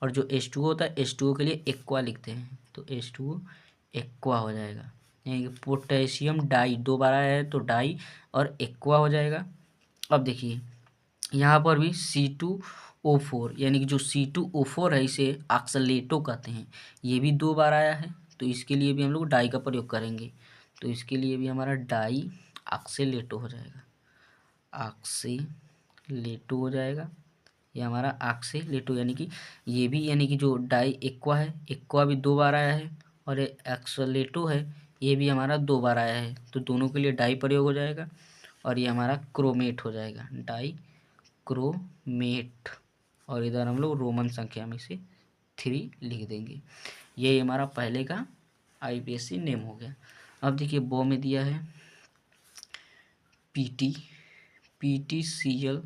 S1: और जो H2O होता है H2O के लिए एक्वा लिखते हैं, तो H2O एक्वा हो जाएगा। यानी कि पोटेशियम डाई 2 बार आया है तो डाई और एक्वा हो जाएगा। अब देखिए यहाँ पर भी C2O4, यानी कि जो C2O4 है इसे ऑक्सीलेटो कहते हैं, ये भी 2 बार आया है, तो इसके लिए भी हम लोग डाई का प्रयोग करेंगे, तो इसके लिए भी हमारा डाई ऑक्सीलेटो हो जाएगा, ऑक्सीलेटो हो जाएगा। ये हमारा ऑक्सीलेटो, यानी कि ये भी, यानी कि जो डाई एक्वा है, एक्वा भी 2 बार आया है, और ये ऑक्सीलेटो है ये भी हमारा 2 बार आया है, तो दोनों के लिए डाई प्रयोग हो जाएगा, और ये हमारा क्रोमेट हो जाएगा, डाई क्रोमेट, और इधर हम लोग रोमन संख्या में से 3 लिख देंगे। यही हमारा पहले का IUPAC नेम हो गया। अब देखिए बो में दिया है PTCl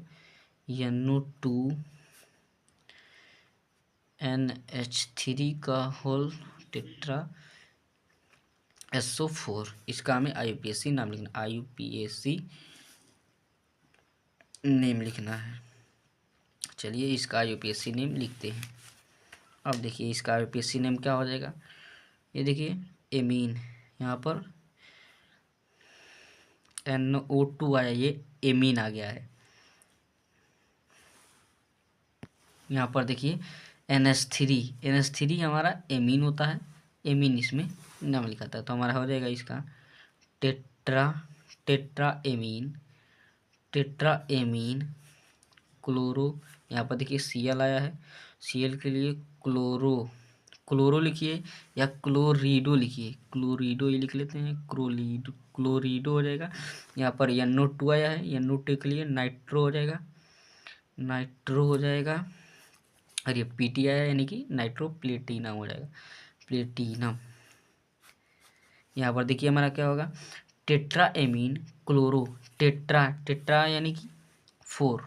S1: NO2NH3 का होल टेट्रा SO4, इसका हमें IUPAC नाम लिखना, IUPAC नेम लिखना है। चलिए इसका IUPAC नेम लिखते हैं। अब देखिए इसका IUPAC नेम क्या हो जाएगा, ये देखिए एमीन, यहाँ पर NO2 आया, ये एमीन आ गया है। यहाँ पर देखिए NH3 हमारा एमीन होता है, एमीन इसमें नाम लिखा था, तो हमारा हो जाएगा इसका टेट्रा एमीन क्लोरो। यहाँ पर देखिए Cl आया है, Cl के लिए क्लोरो लिखिए या क्लोरीडो लिखिए, क्लोरीडो ये लिख लेते हैं, क्लोरीडो हो जाएगा। यहाँ पर NO2 आया है, NO2 के लिए नाइट्रो हो जाएगा, और ये PT आया है यानी कि नाइट्रो प्लेटिनम हो जाएगा, प्लेटिनम। यहाँ पर देखिए हमारा क्या होगा, टेट्रा एमीन क्लोरो, टेट्रा यानी कि 4,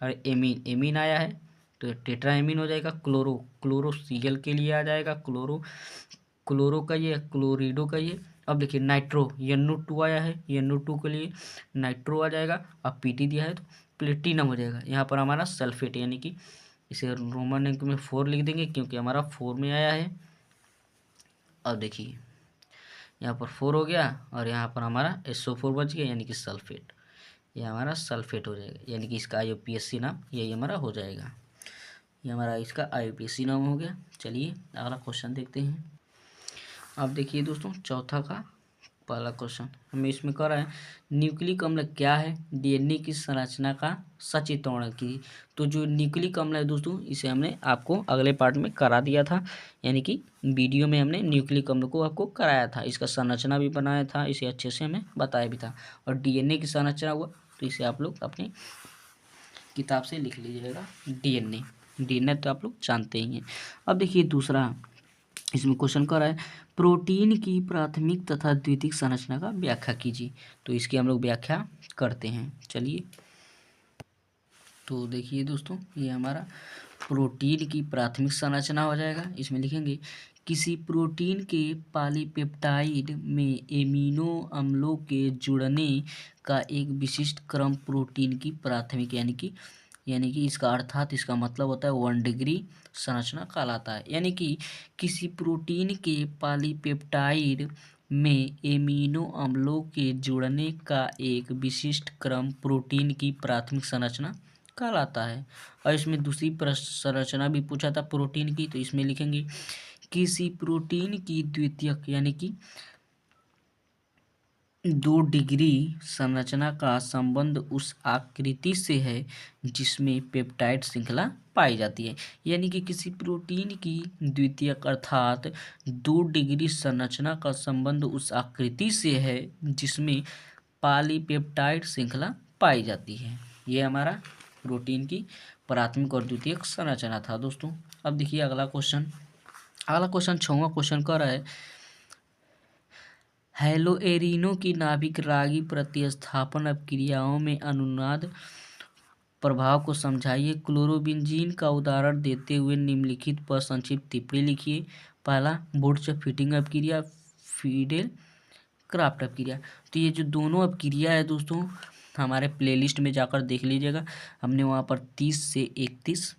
S1: और एमीन आया है तो टेट्रा एमीन हो जाएगा। क्लोरो Cl के लिए आ जाएगा, क्लोरो का ये, क्लोरीडो का ये। अब देखिए नाइट्रो, NO2 आया है, NO2 के लिए नाइट्रो आ जाएगा, अब PT दिया है तो प्लेटिनम हो जाएगा। यहाँ पर हमारा सल्फेट, यानी कि इसे रोमन अंक में 4 लिख देंगे क्योंकि हमारा 4 में आया है। अब देखिए यहाँ पर 4 हो गया और यहाँ पर हमारा SO4 बच गया, यानी कि सल्फेट, ये हमारा सल्फेट हो जाएगा, यानी कि इसका IUPAC नाम यही हमारा हो जाएगा। ये हमारा इसका IUPAC नाम हो गया। चलिए अगला क्वेश्चन देखते हैं। अब देखिए दोस्तों चौथा का पहला क्वेश्चन हमें इसमें कह रहा है, न्यूक्लिक अम्ल क्या है, DNA की संरचना का सचित्रण की। तो जो न्यूक्लिक अम्ल है दोस्तों, इसे हमने आपको अगले पार्ट में करा दिया था, यानी कि वीडियो में हमने न्यूक्लिक अम्ल को आपको कराया था, इसका संरचना भी बनाया था, इसे अच्छे से हमें बताया भी था, और DNA की संरचना हुआ तो इसे आप लोग अपनी किताब से लिख लीजिएगा, DNA डीएनए तो आप लोग जानते ही हैं। अब देखिए दूसरा इसमें क्वेश्चन कर रहा है प्रोटीन की प्राथमिक तथा द्वितीयक संरचना का व्याख्या कीजिए। तो इसकी हम लोग व्याख्या करते हैं। चलिए तो देखिए दोस्तों, ये हमारा प्रोटीन की प्राथमिक संरचना हो जाएगा। इसमें लिखेंगे किसी प्रोटीन के पॉलीपेप्टाइड में एमिनो अम्लों के जुड़ने का एक विशिष्ट क्रम प्रोटीन की प्राथमिक यानी कि इसका अर्थात इसका मतलब होता है 1 डिग्री संरचना कहलाता है। यानी कि किसी प्रोटीन के पॉलीपेप्टाइड में एमिनो अम्लों के जुड़ने का एक विशिष्ट क्रम प्रोटीन की प्राथमिक संरचना कहलाता है। और इसमें दूसरी संरचना भी पूछा था प्रोटीन की, तो इसमें लिखेंगे किसी प्रोटीन की द्वितीयक यानी कि 2 डिग्री संरचना का संबंध उस आकृति से है जिसमें पेप्टाइड श्रृंखला पाई जाती है। यानी कि किसी प्रोटीन की द्वितीयक अर्थात 2 डिग्री संरचना का संबंध उस आकृति से है जिसमें पॉलीपेप्टाइड श्रृंखला पाई जाती है। ये हमारा प्रोटीन की प्राथमिक और द्वितीयक संरचना था दोस्तों। अब देखिए अगला क्वेश्चन 6वां क्वेश्चन कह रहा है हैलोएरिनो की नाभिक रागी प्रतिस्थापन अपक्रियाओं में अनुनाद प्रभाव को समझाइए। क्लोरोबेंजीन का उदाहरण देते हुए निम्नलिखित पर संक्षिप्त टिप्पणी लिखिए। पहला वुड्स फिटिंग अपक्रिया, फीडेल क्राफ्ट अपक्रिया। तो ये जो दोनों अपक्रिया है दोस्तों हमारे प्लेलिस्ट में जाकर देख लीजिएगा। हमने वहाँ पर 30 से 31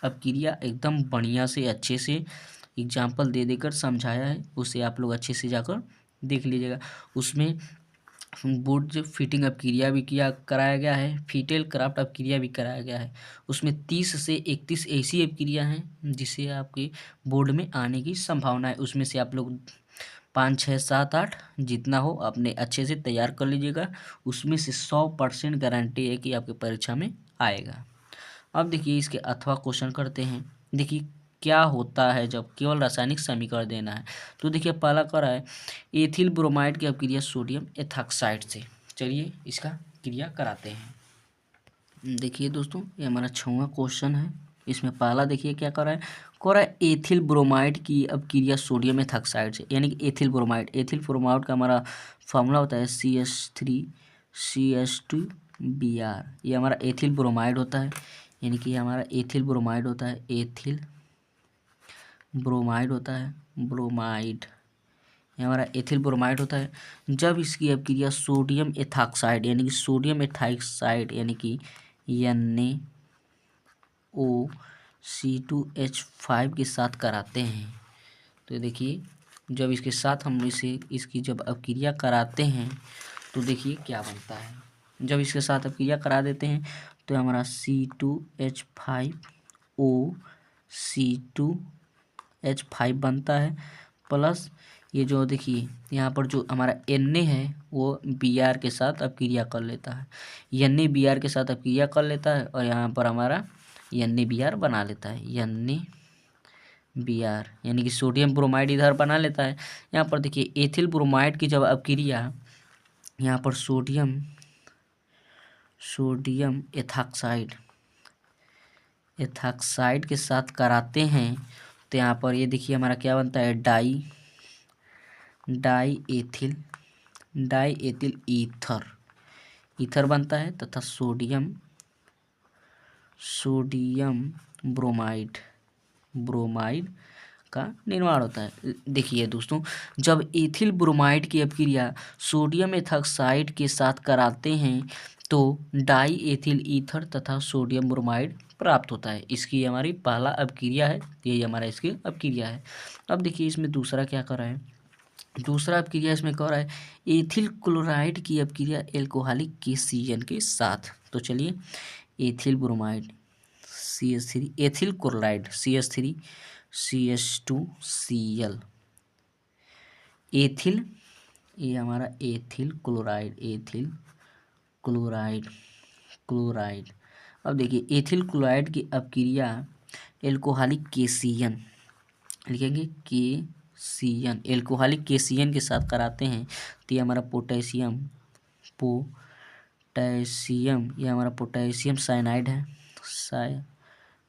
S1: अपक्रिया एकदम बढ़िया से अच्छे से एग्जाम्पल दे देकर समझाया है, उसे आप लोग अच्छे से जाकर देख लीजिएगा। उसमें वुड्स फिटिंग अपक्रिया भी कराया गया है, फीटेल क्राफ्ट अपक्रिया भी कराया गया है। उसमें 30 से 31 ऐसी अपक्रिया हैं जिसे आपके बोर्ड में आने की संभावना है। उसमें से आप लोग 5, 6, 7, 8 जितना हो अपने अच्छे से तैयार कर लीजिएगा। उसमें से 100% गारंटी है कि आपके परीक्षा में आएगा। अब देखिए इसके अथवा क्वेश्चन करते हैं। देखिए क्या होता है जब केवल रासायनिक समीकरण देना है। तो देखिए पहला कर रहा है एथिल ब्रोमाइड की अपक्रिया सोडियम एथॉक्साइड से। चलिए इसका क्रिया कराते हैं। देखिए दोस्तों ये हमारा 6वां क्वेश्चन है। इसमें पहला देखिए क्या कर रहा है एथिल ब्रोमाइड की अपक्रिया सोडियम एथॉक्साइड से। यानी कि एथिल ब्रोमाइड का हमारा फॉर्मूला होता है CH3CH2Br। ये हमारा एथिल ब्रोमाइड होता है। यानी कि हमारा एथिल ब्रोमाइड होता है ब्रोमाइड। ये हमारा एथिल ब्रोमाइड होता है। जब इसकी अपक्रिया सोडियम एथॉक्साइड यानी कि यानी कि NaOC2H5 के साथ कराते हैं। तो देखिए जब इसके साथ हम इसकी जब अपक्रिया कराते हैं तो देखिए क्या बनता है। जब इसके साथ अपक्रिया करा देते हैं तो हमारा C2H5O बनता है, प्लस ये जो देखिए यहाँ पर जो हमारा Na है वो Br के साथ अपक्रिया कर लेता है। Na Br के साथ अपक्रिया कर लेता है और यहाँ पर हमारा NaBr बना लेता है। NaBr यानी कि सोडियम ब्रोमाइड इधर बना लेता है। यहाँ पर देखिए एथिल ब्रोमाइड की जब अपक्रिया यहाँ पर सोडियम एथॉक्साइड के साथ कराते हैं तो यहाँ पर ये देखिए हमारा क्या बनता है डाई एथिल ईथर बनता है तथा सोडियम ब्रोमाइड का निर्माण होता है। देखिए दोस्तों जब एथिल ब्रोमाइड की अपक्रिया सोडियम एथॉक्साइड के साथ कराते हैं तो डाई एथिल ईथर तथा सोडियम ब्रोमाइड प्राप्त होता है। इसकी हमारी पहला अपक्रिया है, यही हमारा इसकी अपक्रिया है। अब देखिए इसमें दूसरा क्या कर रहा है। दूसरा अपक्रिया इसमें कह रहा है एथिल क्लोराइड की अपक्रिया एल्कोहलिक KCN के साथ। तो चलिए ethyl bromide CH3 ethyl chloride CH3CH2Cl ethyl, ये हमारा एथिल क्लोराइड। अब देखिए एथिल क्लोराइड की अपक्रिया एल्कोहलिक KCN लिखेंगे KCN एल्कोहलिक KCN के साथ कराते हैं तो ये हमारा पोटेशियम ये हमारा पोटेशियम साइनाइड है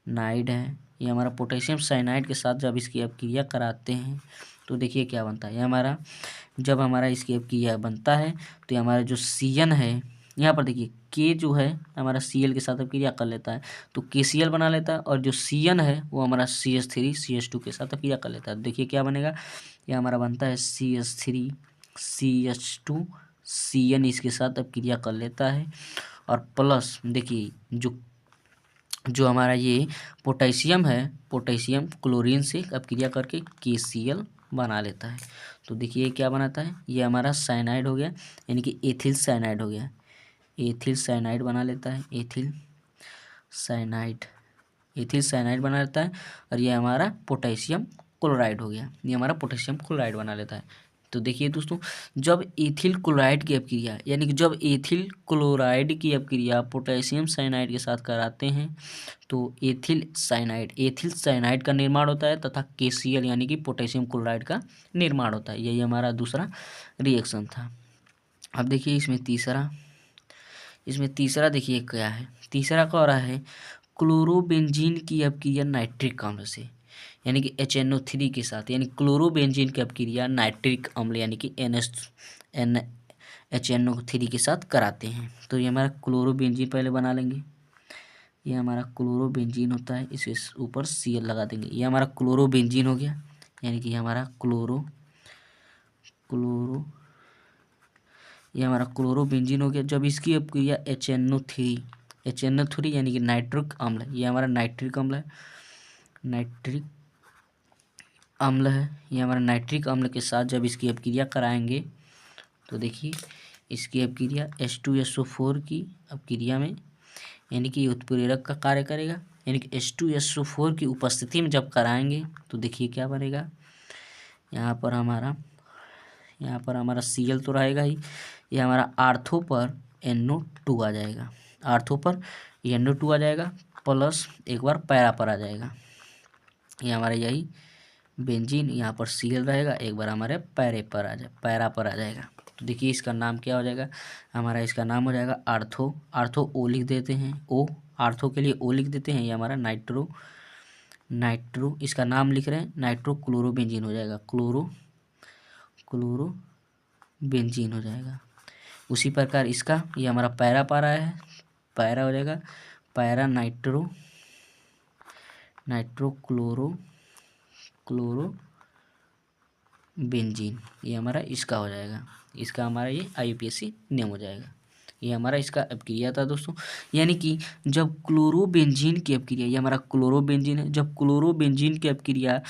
S1: नाइड है, ये हमारा पोटेशियम साइनाइड के साथ जब इसकी अपक्रिया कराते हैं तो देखिए क्या बनता है। ये हमारा जब हमारा इसकी अपक्रिया बनता है तो ये हमारा जो Cn है, यहाँ पर देखिए K जो है हमारा Cl के साथ अपक्रिया कर लेता है तो KCl बना लेता है, और जो Cn है वो हमारा CH3 CH2 के साथ अपक्रिया कर लेता है। देखिए क्या बनेगा, ये हमारा बनता है CH3 CH2 Cn इसके साथ अपक्रिया कर लेता है, और प्लस देखिए जो हमारा ये पोटेशियम है, पोटेशियम क्लोरीन से अपक्रिया करके KCl बना लेता है। तो देखिए क्या बनाता है, ये हमारा साइनाइड हो गया, यानी कि एथिल साइनाइड हो गया। एथिल साइनाइड बना लेता है, एथिल साइनाइड, एथिल साइनाइड बना लेता है, और ये हमारा पोटेशियम क्लोराइड हो गया, ये हमारा पोटेशियम क्लोराइड बना लेता है। तो देखिए दोस्तों, जब एथिल क्लोराइड की अपक्रिया, यानी कि जब एथिल क्लोराइड की अपक्रिया पोटेशियम साइनाइड के साथ कराते हैं तो एथिल साइनाइड का निर्माण होता है, तथा KCl यानी कि पोटेशियम क्लोराइड का निर्माण होता है। यही हमारा दूसरा रिएक्शन था। अब देखिए इसमें तीसरा देखिए क्या है, तीसरा क्या हो रहा है, क्लोरोबेंजीन की अपक्रिया नाइट्रिक अम्ल से, यानी कि HNO3 के साथ, यानी क्लोरोबेंजीन की अपक्रिया नाइट्रिक अम्ल यानी कि HNO3 के साथ कराते हैं। तो ये हमारा क्लोरोबेंजीन पहले बना लेंगे, ये हमारा क्लोरोबेंजीन होता है, इसके ऊपर Cl लगा देंगे, ये हमारा क्लोरोबेंजीन हो गया, यानी कि हमारा ये हमारा क्लोरोबेंजीन हो गया। जब इसकी अपक्रिया HNO3 यानी कि नाइट्रिक अम्ल, ये हमारा नाइट्रिक अम्ल है, ये हमारा नाइट्रिक अम्ल के साथ जब इसकी अपक्रिया कराएंगे तो देखिए इसकी अपक्रिया H2SO4 की अपक्रिया में, यानी कि उत्प्रेरक का कार्य करेगा, यानी कि H2SO4 की उपस्थिति में जब कराएंगे तो देखिए क्या बनेगा, यहाँ पर हमारा Cl तो रहेगा ही, ये हमारा आर्थो पर NO2 आ जाएगा, आर्थो पर NO2 आ जाएगा, प्लस एक बार पैरा पर आ जाएगा, ये हमारा यही बेंजीन, यहाँ पर Cl रहेगा, एक बार हमारे पैरा पर आ जाएगा। तो देखिए इसका नाम क्या हो जाएगा, इसका नाम हो जाएगा आर्थो O लिख देते हैं, आर्थो के लिए O लिख देते हैं, ये हमारा नाइट्रो इसका नाम लिख रहे हैं, नाइट्रो क्लोरोबेंजीन हो जाएगा, क्लोरोबेंजीन हो जाएगा। उसी प्रकार इसका ये हमारा पैरा है, पैरा हो जाएगा, पैरा नाइट्रो क्लोरोबेंजीन, ये हमारा इसका हो जाएगा, इसका हमारा ये IUPAC नेम हो जाएगा। ये हमारा इसका अपक्रिया था दोस्तों, यानी कि जब क्लोरोबेंजीन की अपक्रिया, ये हमारा क्लोरोबेंजीन है, जब क्लोरोबेंजीन की अपक्रिया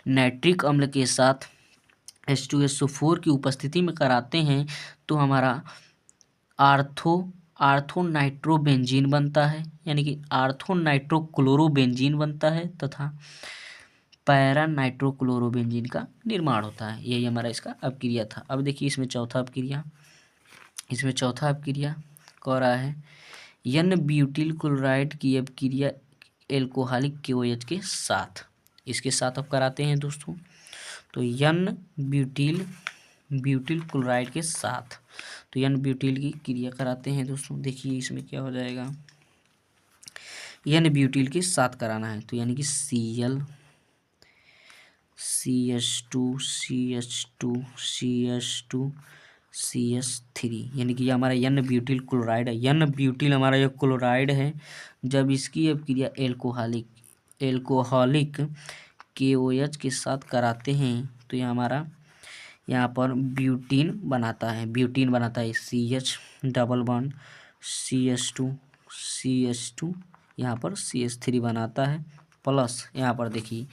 S1: नाइट्रिक अम्ल के साथ H2SO4 की उपस्थिति में कराते हैं तो हमारा आर्थो नाइट्रोबेंजीन बनता है, यानी कि आर्थो नाइट्रो क्लोरोबेंजीन बनता है, तथा पैरा नाइट्रोक्लोरोबेंजीन का निर्माण होता है। यही हमारा इसका अपक्रिया था। अब देखिए इसमें चौथा अपक्रिया कह रहा है, N-ब्यूटिल क्लोराइड की अपक्रिया एल्कोहलिक KOH के साथ, इसके साथ अब कराते हैं दोस्तों। तो ब्यूटिल क्लोराइड के साथ, तो N-ब्यूटिल की क्रिया कराते हैं दोस्तों। देखिए इसमें क्या हो जाएगा, N-ब्यूटिल के साथ कराना है, तो यानी कि Cl CH2 CH2 CH2 CH3, यानी कि हमारा N-ब्यूटिल क्लोराइड है, N-ब्यूटिल हमारा ये क्लोराइड है, जब इसकी अपक्रिया एल्कोहलिक KOH के साथ कराते हैं तो ये हमारा यहाँ पर ब्यूटीन बनाता है, CH डबल बॉन्ड CH2 यहाँ पर CH3 बनाता है, प्लस यहाँ पर देखिए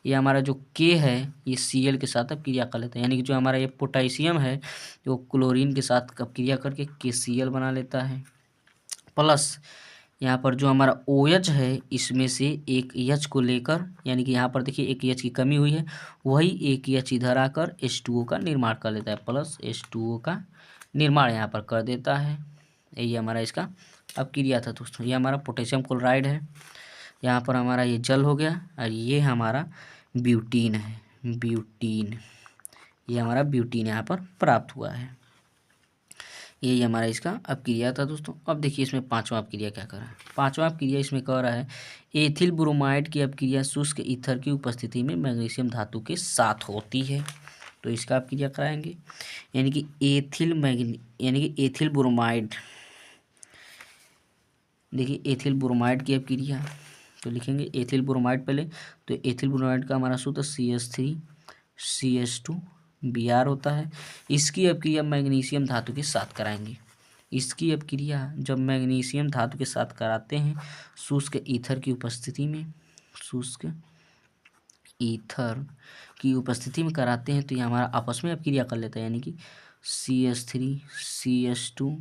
S1: ये हमारा जो K है ये Cl के साथ अपक्रिया कर लेता है, यानी कि जो हमारा ये पोटेशियम है जो क्लोरीन के साथ अपक्रिया करके KCl बना लेता है, प्लस यहाँ पर जो हमारा OH है इसमें से एक H को लेकर, यानी कि यहाँ पर देखिए एक H की कमी हुई है, वही एक H इधर आकर H2O का निर्माण कर लेता है, प्लस H2O का निर्माण यहाँ पर कर देता है। यही हमारा इसका अपक्रिया था दोस्तों। ये हमारा पोटेशियम क्लोराइड है, यहाँ पर हमारा ये जल हो गया, और ये हमारा ब्यूटीन है, ये हमारा ब्यूटीन यहाँ पर प्राप्त हुआ है। यही हमारा इसका अपक्रिया था दोस्तों। अब देखिए इसमें पांचवा अपक्रिया क्या कर रहा है। पांचवा अपक्रिया इसमें कह रहा है एथिल ब्रोमाइड की अपक्रिया शुष्क ईथर की उपस्थिति में मैग्नीशियम धातु के साथ होती है। तो इसका अपक्रिया कराएंगे, यानी कि एथिल ब्रोमाइड, देखिए एथिल ब्रोमाइड की अपक्रिया, तो लिखेंगे एथिल ब्रोमाइड पहले। तो एथिल ब्रोमाइड का हमारा सूत्र CH3CH2Br होता है। इसकी अपक्रिया मैग्नीशियम धातु के साथ कराएंगे। इसकी अपक्रिया जब मैग्नीशियम धातु के साथ कराते हैं शुष्क ईथर की उपस्थिति में, शुष्क ईथर की उपस्थिति में कराते हैं, तो ये हमारा आपस में अपक्रिया कर लेता है, यानी कि CH3CH2,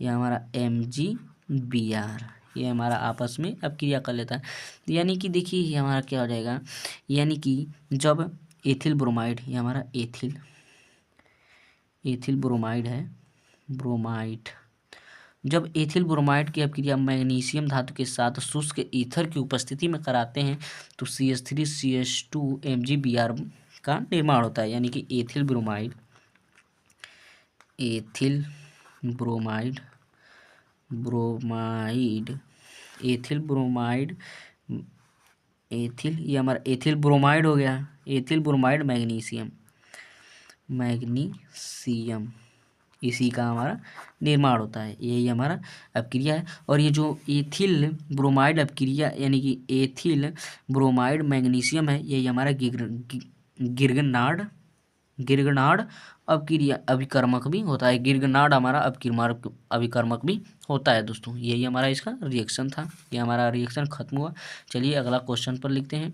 S1: ये हमारा MgBr, ये हमारा आपस में अपक्रिया कर लेता है। यानी कि देखिए ये हमारा क्या हो जाएगा, यानी कि जब एथिल ब्रोमाइड, ये हमारा एथिल ब्रोमाइड है, ब्रोमाइड, जब एथिल ब्रोमाइड की अपक्रिया मैग्नीशियम धातु के साथ शुष्क ईथर की उपस्थिति में कराते हैं तो CH3CH2MgBr का निर्माण होता है। यानी कि एथिल ब्रोमाइड ये हमारा एथिल ब्रोमाइड हो गया, एथिल ब्रोमाइड मैग्नीशियम इसी का हमारा निर्माण होता है। यही हमारा अपक्रिया है। और ये जो एथिल ब्रोमाइड अपक्रिया यानी कि एथिल ब्रोमाइड मैग्नीशियम है, यही हमारा गिर्गनार्ड अपक्रिया अभिकर्मक भी होता है। गिर्गनार्ड हमारा अभिकर्मक भी होता है दोस्तों। यही हमारा इसका रिएक्शन था। ये हमारा रिएक्शन खत्म हुआ। चलिए अगला क्वेश्चन पर लिखते हैं।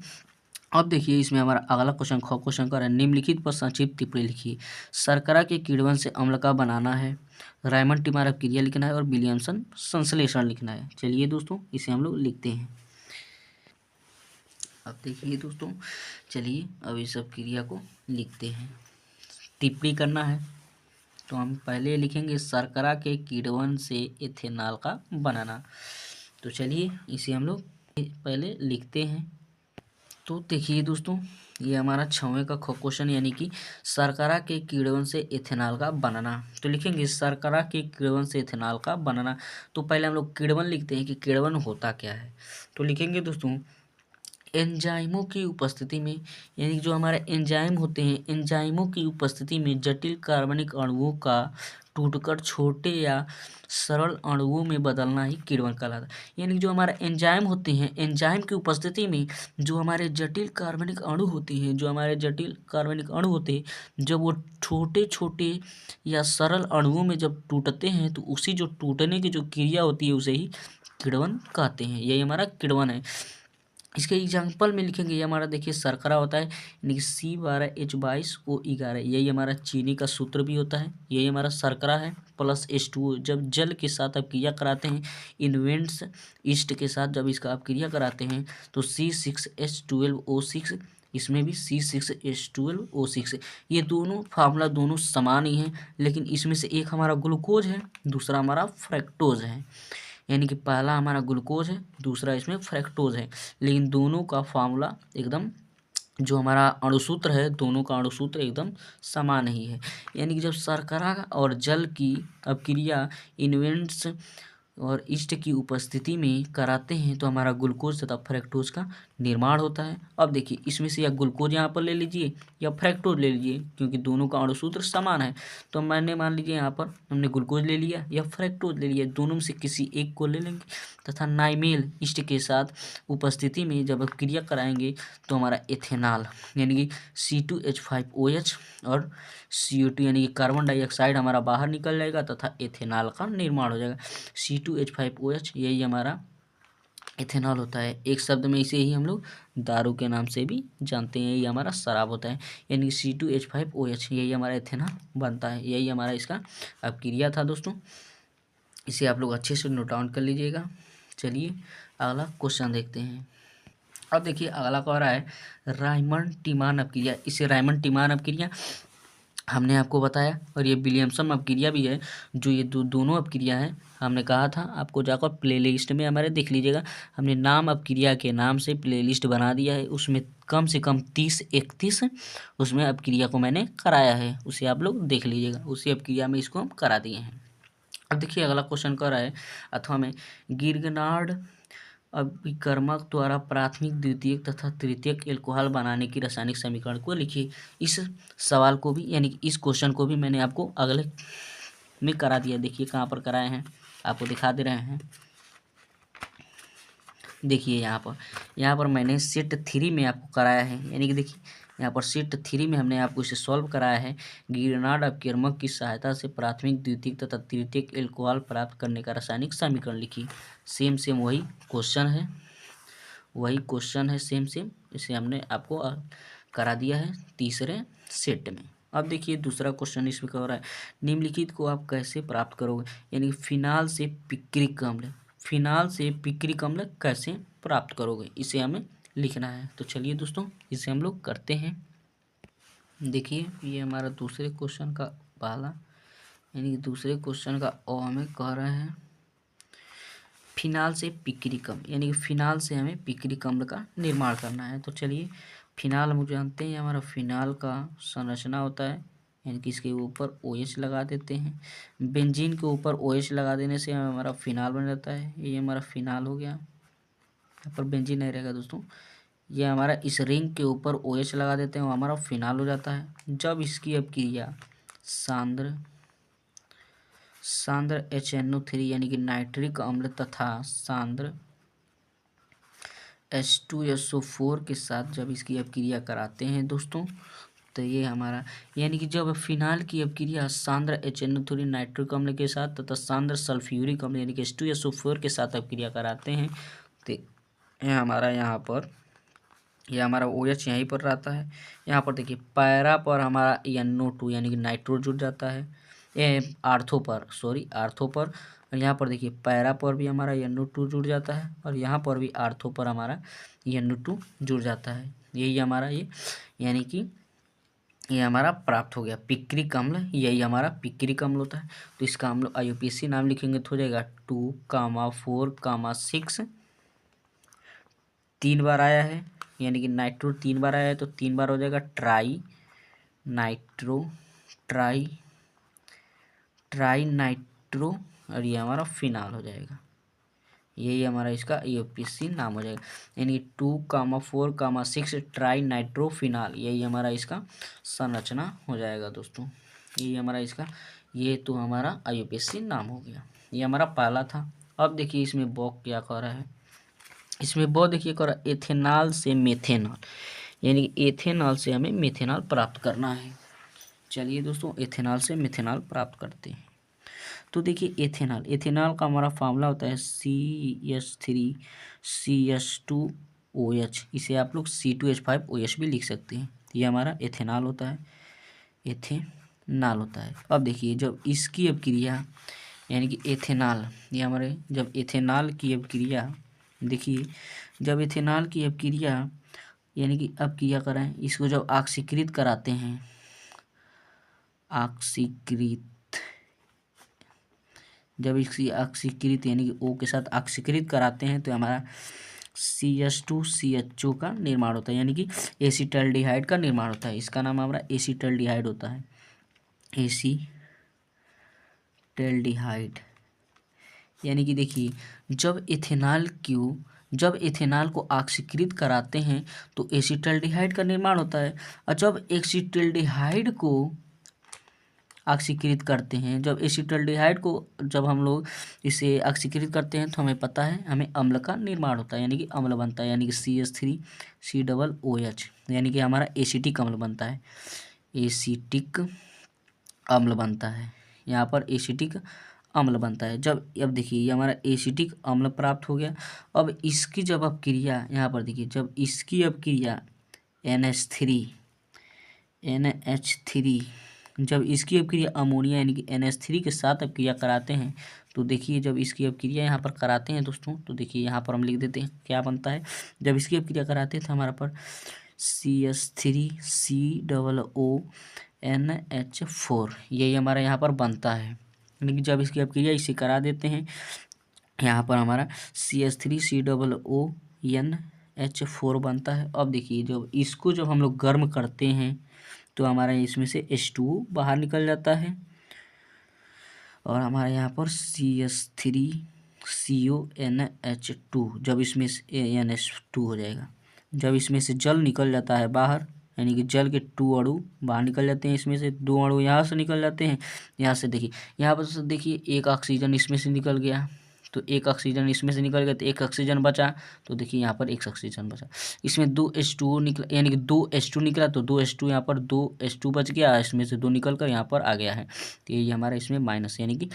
S1: अब देखिए इसमें हमारा अगला क्वेश्चन क्वेश्चन कर रहा है निम्नलिखित पर संक्षिप्त टिप्पणी लिखिए। शर्करा के किण्वन से अम्ल का बनाना है, रायमंड टिमार अपक्रिया लिखना है और विलियमसन संश्लेषण लिखना है। चलिए दोस्तों इसे हम लोग लिखते हैं। अब देखिए दोस्तों, चलिए अब इस अपक्रिया को लिखते हैं। टिप्पणी करना है तो हम पहले लिखेंगे शर्करा के किण्वन से इथेनॉल का बनाना। तो चलिए इसे हम लोग पहले लिखते हैं। तो देखिए दोस्तों, ये हमारा 6वें का क्वेश्चन, यानी कि शर्करा के किण्वन से इथेनॉल का बनना। तो लिखेंगे शर्करा के किण्वन से इथेनॉल का बनना। तो पहले हम लोग किण्वन लिखते हैं कि किण्वन होता क्या है। तो लिखेंगे दोस्तों एंजाइमों की उपस्थिति में, यानी कि जो हमारे एंजाइम होते हैं, एंजाइमों की उपस्थिति में जटिल कार्बनिक अणुओं का टूटकर छोटे या सरल अणुओं में बदलना ही किण्वन कहलाता है। यानी कि जो हमारा एंजाइम होते हैं, एंजाइम की उपस्थिति में जो हमारे जटिल कार्बनिक अणु होते हैं, जब वो छोटे छोटे या सरल अणुओं में जब टूटते हैं तो उसी जो टूटने की जो क्रिया होती है उसे ही किण्वन कहते हैं। यही हमारा किण्वन है। इसके एग्जाम्पल में लिखेंगे, ये हमारा देखिए शर्करा होता है, यानी कि C12H22O11, यही हमारा चीनी का सूत्र भी होता है। यही हमारा शर्करा है प्लस H2O। जब जल के साथ अपक्रिया कराते हैं, इन्वेंट्स ईस्ट के साथ जब इसका अपक्रिया कराते हैं तो C6H12O6, इसमें भी C6H12O6। ये दोनों फार्मूला दोनों समान ही हैं, लेकिन इसमें से एक हमारा ग्लूकोज है, दूसरा हमारा फ्रक्टोज है। यानी कि पहला हमारा ग्लूकोज है, दूसरा इसमें फ्रक्टोज है, लेकिन दोनों का फार्मूला एकदम, जो हमारा अणुसूत्र है, दोनों का अणुसूत्र एकदम समान ही है। यानी कि जब शर्करा और जल की अपक्रिया इन्वेंट्स और ईस्ट की उपस्थिति में कराते हैं तो हमारा ग्लूकोज तथा फ्रक्टोज का निर्माण होता है। अब देखिए इसमें से या ग्लूकोज यहाँ पर ले लीजिए या फ्रक्टोज ले लीजिए, क्योंकि दोनों का अणुसूत्र समान है। तो मैंने मान लीजिए यहाँ पर हमने ग्लूकोज ले लिया या फ्रक्टोज ले लिया, दोनों में से किसी एक को ले लेंगे तथा नाइमेल ईस्ट के साथ उपस्थिति में जब क्रिया कराएंगे तो हमारा एथेनॉल यानी कि C2H5OH और CO2 यानी कि कार्बन डाइऑक्साइड हमारा बाहर निकल जाएगा तथा एथेनॉल का निर्माण हो जाएगा। C2H5OH यही हमारा एथेनॉल होता है। एक शब्द में इसे ही हम लोग दारू के नाम से भी जानते हैं, ये हमारा शराब होता है। यानी C2H5OH यही हमारा एथेनॉल बनता है। यही हमारा इसका अपक्रिया था दोस्तों। इसे आप लोग अच्छे से नोट डाउन कर लीजिएगा। चलिए अगला क्वेश्चन देखते हैं। अब देखिए अगला कह रहा है रायमंड टिमान अपक्रिया। इसे रायमंड टिमान अपक्रिया हमने आपको बताया, और ये विलियमसन अपक्रिया भी है। जो ये दोनों अपक्रिया हैं, हमने कहा था आपको जाकर प्लेलिस्ट में हमारे देख लीजिएगा। हमने नाम अपक्रिया के नाम से प्लेलिस्ट बना दिया है, उसमें कम से कम 30-31 उसमें अपक्रिया को मैंने कराया है, उसे आप लोग देख लीजिएगा। उसी अपक्रिया में इसको हम करा दिए हैं। अब देखिए अगला क्वेश्चन कर रहा है अथवा में गिरगनार्ड अभिकर्मक द्वारा प्राथमिक द्वितीयक तथा तृतीयक एल्कोहल बनाने की रासायनिक समीकरण को लिखिए। इस सवाल को भी यानी कि इस क्वेश्चन को भी मैंने आपको अगले में करा दिया। देखिए कहाँ पर कराए हैं, आपको दिखा दे रहे हैं। देखिए यहाँ पर मैंने सेट 3 में आपको कराया है, यानी कि देखिए यहाँ पर सेट 3 में हमने आपको इसे सॉल्व कराया है। गिरनार्ड अपकेर्मक की सहायता से प्राथमिक द्वितीयक तथा तृतीयक एल्कोहल प्राप्त करने का रासायनिक समीकरण लिखिए। सेम वही क्वेश्चन है, सेम इसे हमने आपको करा दिया है तीसरे सेट में। अब देखिए दूसरा क्वेश्चन इसमें क्या हो रहा है, निम्नलिखित को आप कैसे प्राप्त करोगे, यानी फिनाल से पिक्रिक अम्ल कैसे प्राप्त करोगे, इसे हमें लिखना है। तो चलिए दोस्तों इसे हम लोग करते हैं। देखिए ये हमारा दूसरे क्वेश्चन का पहला यानी कि दूसरे क्वेश्चन का हमें कह रहा है फिनाल से पिक्रिक अम्ल, यानी कि फिनाल से हमें पिक्रिक अम्ल का निर्माण करना है। तो चलिए फिनाल हम जानते हैं हमारा फिनाल का संरचना होता है, यानी कि इसके ऊपर OH लगा देते हैं। बेंजीन के ऊपर OH लगा देने से हमारा फिनाल बन जाता है। ये हमारा फिनाल हो गया, यहाँ पर बेंजीन नहीं रहेगा दोस्तों। ये हमारा इस रिंग के ऊपर OH लगा देते हैं, वो हमारा फिनाल हो जाता है। जब इसकी अब क्रिया सांद्र HNO3 यानी कि नाइट्रिक अम्ल तथा सांद्र H2SO4 के साथ जब इसकी अपक्रिया कराते हैं दोस्तों, तो ये हमारा यानी कि जब फिनाल की अपक्रिया सांद्र HNO3 नाइट्रिक अम्ल के साथ तथा सांद्र सल्फ्यूरिक अम्ल यानी कि H2SO4 के साथ अपक्रिया कराते हैं, तो ये हमारा OH यहीं पर रहता है। यहाँ पर देखिए पैरा पर हमारा NO2 यानी कि नाइट्रो जुड़ जाता है, ये आर्थो पर और यहाँ पर देखिए पैरा पर भी हमारा NO2 जुड़ जाता है और यहाँ पर भी आर्थो पर हमारा NO2 जुड़ जाता है। यही हमारा यानी कि ये हमारा प्राप्त हो गया पिक्रिक अम्ल, यही हमारा पिक्रिक अम्ल होता है। तो इसका हम लोग IUPAC नाम लिखेंगे तो हो जाएगा 2, 4, 6 3 बार आया है, यानी कि नाइट्रो 3 बार आया है तो 3 बार हो जाएगा ट्राई नाइट्रो और ये हमारा फिनाल हो जाएगा। यही हमारा इसका IUPAC नाम हो जाएगा, यानी 2, 4, 6 ट्राई नाइट्रो फिनाल, यही हमारा इसका संरचना हो जाएगा दोस्तों। यही हमारा इसका तो हमारा IUPAC नाम हो गया। ये हमारा पहला था। अब देखिए इसमें बॉक क्या कर रहा है, इसमें बहुत देखिए कर एथेनॉल से मेथेनॉल, यानी कि एथेनॉल से हमें मेथेनॉल प्राप्त करना है। चलिए दोस्तों एथेनॉल से मेथेनॉल प्राप्त करते हैं। तो देखिए एथेनॉल का हमारा फार्मूला होता है CH3CH2OH, इसे आप लोग C2H5OH भी लिख सकते हैं। ये हमारा एथेनॉल होता है, अब देखिए जब इसकी अपक्रिया यानी कि एथेनॉल, ये हमारे जब एथेनॉल की अपक्रिया, देखिए जब एथेनॉल की अपक्रिया यानी कि अपक्रिया कराएं, इसको जब ऑक्सीकृत कराते हैं, जब इसकी ऑक्सीकृत यानी कि O के साथ ऑक्सीकृत कराते हैं तो हमारा CH2CHO का निर्माण होता है, यानी कि एसिटल्डिहाइड का निर्माण होता है। इसका नाम हमारा एसिटल्डिहाइड होता है, एसिटल्डिहाइड। यानी कि देखिए जब इथेनॉल को ऑक्सीकृत कराते हैं तो एसिटल्डिहाइड का निर्माण होता है, और जब एसिटल्डिहाइड को ऑक्सीकृत करते हैं, जब हम लोग इसे ऑक्सीकृत करते हैं तो हमें पता है हमें अम्ल का निर्माण होता है, यानी कि अम्ल बनता है, यानी कि CH3COOH, यानी कि हमारा एसिटिक अम्ल बनता है, यहाँ पर एसिटिक अम्ल बनता है। अब देखिए ये हमारा एसिटिक अम्ल प्राप्त हो गया। अब इसकी जब अपक्रिया, यहाँ पर देखिए जब इसकी अपक्रिया NH3 जब इसकी अपक्रिया अमोनिया यानी कि NH3 के साथ अपक्रिया कराते हैं, तो देखिए जब इसकी अपक्रिया यहाँ पर कराते हैं दोस्तों, तो देखिए यहाँ पर हम लिख देते हैं क्या बनता है। जब इसकी अपक्रिया कराते हैं तो हमारा पर CH3COONH4, यही हमारा यहाँ पर बनता है, यानी कि जब इसकी अपक्रिया इसे करा देते हैं, यहाँ पर हमारा CH3COONH4 बनता है। अब देखिए जब हम लोग गर्म करते हैं तो हमारा इसमें से H2O बाहर निकल जाता है, और हमारे यहाँ पर CH3CONH2, जब इसमें से NH2 हो जाएगा, जब इसमें से जल निकल जाता है बाहर, यानी कि जल के 2 अणु बाहर निकल जाते हैं, इसमें से 2 अणु यहाँ से निकल जाते हैं। यहाँ से देखिए, यहाँ पर से देखिए एक ऑक्सीजन इसमें से निकल गया, तो एक ऑक्सीजन इसमें से निकल गया, तो एक ऑक्सीजन बचा, तो देखिए यहाँ पर एक ऑक्सीजन बचा। इसमें 2H2O निकला, यानी कि 2H2 निकला, तो 2H2 यहाँ पर 2H2 बच गया, इसमें से 2 निकल कर यहाँ पर आ गया है, तो ये हमारा इसमें माइनस, यानी कि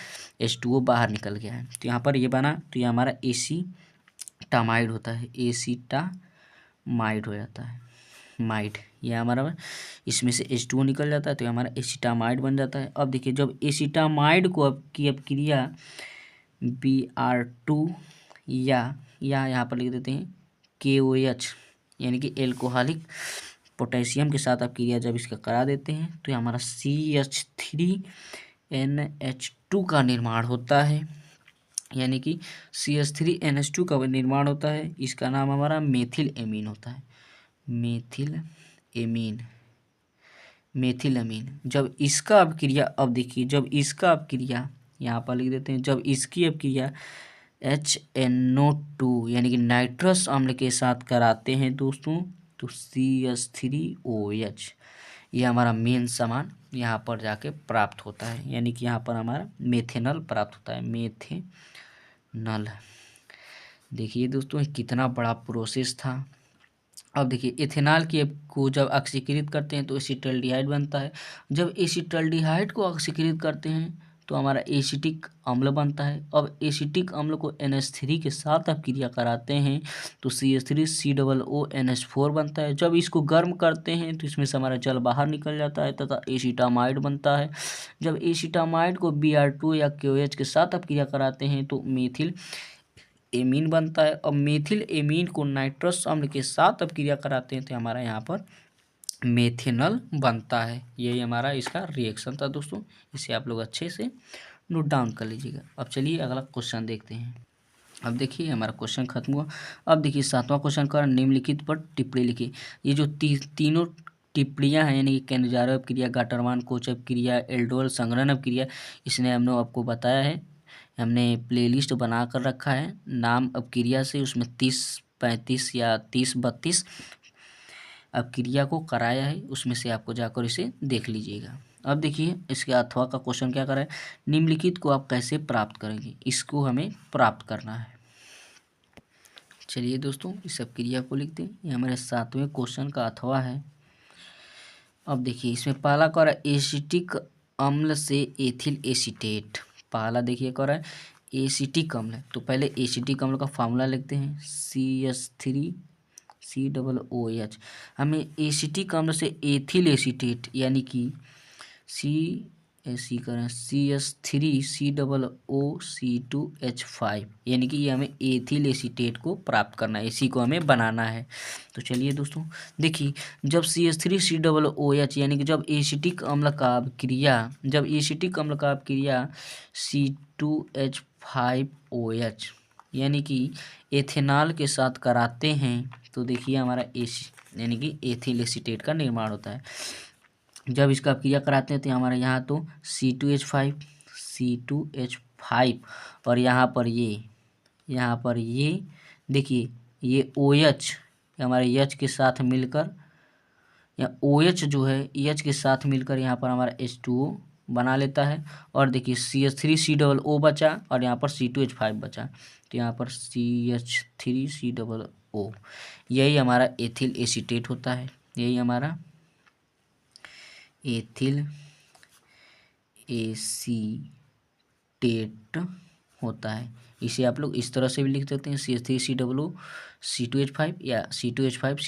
S1: H2O बाहर निकल गया है। तो यहाँ पर ये बना, तो ये हमारा एसीटामाइड होता है, एसीटामाइड हो जाता है, माइड, ये हमारा इसमें से H2O निकल जाता है, तो हमारा एसीटामाइड बन जाता है। अब देखिए, जब एसीटामाइड को अब क्रिया Br2 या यहाँ पर लिख देते हैं KOH, यानी कि एल्कोहलिक पोटेशियम के साथ आप क्रिया जब इसका करा देते हैं, तो ये हमारा CH3NH2 का निर्माण होता है, यानी कि CH3NH2 का निर्माण होता है। इसका नाम हमारा मेथिल एमीन होता है, मेथिल एमीन। जब इसका अब क्रिया, अब देखिए, जब इसका अब क्रिया यहाँ पर लिख देते हैं, जब इसकी अब क्रिया HNO2 यानी कि नाइट्रस अम्ल के साथ कराते हैं दोस्तों, तो CH3OH, ये हमारा मेन सामान यहाँ पर जाके प्राप्त होता है, यानी कि यहाँ पर हमारा मेथेनॉल प्राप्त होता है, मेथेनॉल। देखिए दोस्तों, कितना बड़ा प्रोसेस था। अब देखिए, इथेनॉल को जब ऑक्सीकृत करते हैं तो एसिटल्डिहाइड बनता है। जब एसिटल्डिहाइड को ऑक्सीकृत करते हैं तो हमारा एसिटिक अम्ल बनता है। अब एसिटिक अम्ल को NH3 के साथ आप क्रिया कराते हैं तो CH3COONH4 बनता है। जब इसको गर्म करते हैं तो इसमें से हमारा जल बाहर निकल जाता है तथा एसिटामाइड बनता है। जब एसिटामाइड को Br2 या KOH के साथ आप क्रिया कराते हैं तो मेथिल एमीन बनता है। अब मेथिल एमीन को नाइट्रस अम्ल के साथ अब क्रिया कराते हैं तो हमारा यहाँ पर मेथेनॉल बनता है। यही हमारा इसका रिएक्शन था दोस्तों, इसे आप लोग अच्छे से नोट डाउन कर लीजिएगा। अब चलिए अगला क्वेश्चन देखते हैं। अब देखिए, हमारा क्वेश्चन खत्म हुआ। अब देखिए 7वां क्वेश्चन का, निम्नलिखित पर टिप्पणी लिखिए। ये जो तीनों टिप्पणियाँ हैं, यानी कि केंद्रजारों क्रिया, गाटरमान कोचब क्रिया, एल्डोल संग्रहण क्रिया, इसने हमने आपको बताया है, हमने प्लेलिस्ट बना कर रखा है नाम अब क्रिया से, उसमें 30, 35 या 30, 32 अब क्रिया को कराया है, उसमें से आपको जाकर इसे देख लीजिएगा। अब देखिए, इसके अथवा का क्वेश्चन क्या कर रहा है, निम्नलिखित को आप कैसे प्राप्त करेंगे, इसको हमें प्राप्त करना है। चलिए दोस्तों, इस सब क्रिया को लिखते हैं। ये हमारे 7वें क्वेश्चन का अथवा है। अब देखिए, इसमें पहला कर रहा है एसिटिक अम्ल से एथिल एसीटेट। पहला देखिए कर रहा है एसिटिक अम्ल, तो पहले एसिटिक अम्ल का फॉर्मूला लिखते हैं, CH3COOH। हमें एसिटिक अम्ल से एथिल एसीटेट, यानी कि करें CH3COOC2H5, यानी कि ये हमें एथिल एसीटेट को प्राप्त करना है, इसी को हमें बनाना है। तो चलिए दोस्तों, देखिए, जब CH3COOH यानी कि जब एसिटिक अम्ल का क्रिया C2H5OH यानी कि एथेनॉल के साथ कराते हैं तो देखिए हमारा यानी कि एथिल एसीटेट का निर्माण होता है। जब इसका क्रिया कराते हैं तो हमारे यहाँ तो C2H5 और यहाँ पर ये देखिए, ये OH हमारे H के साथ मिलकर, या OH जो है H के साथ मिलकर यहाँ पर हमारा H2O बना लेता है। और देखिए CH3COO बचा और यहाँ पर C2H5 बचा, तो यहाँ पर CH3COO, यही हमारा एथिल एसीटेट होता है, यही हमारा एथिल एसीटेट होता है। इसे आप लोग इस तरह से भी लिख सकते हैं, CH3COO C2H5 या C2H5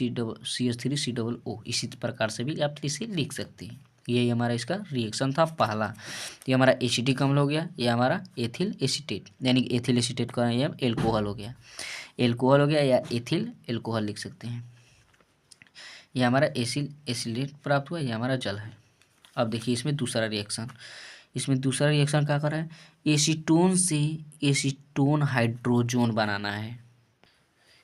S1: CH3COO, इसी प्रकार से भी आप इसे लिख सकते हैं। यही हमारा इसका रिएक्शन था पहला। ये हमारा एसिटिक अम्ल हो गया, ये हमारा एथिल एसीटेट, यानी कि एथिल एसीटेट का ये एल्कोहल हो गया, या एथिल एल्कोहल लिख सकते हैं। ये हमारा एसिल एसिलेट प्राप्त हुआ, ये हमारा जल है। अब देखिए, इसमें दूसरा रिएक्शन क्या कर रहा है, एसीटोन से एसीटोन हाइड्रोजोन बनाना है।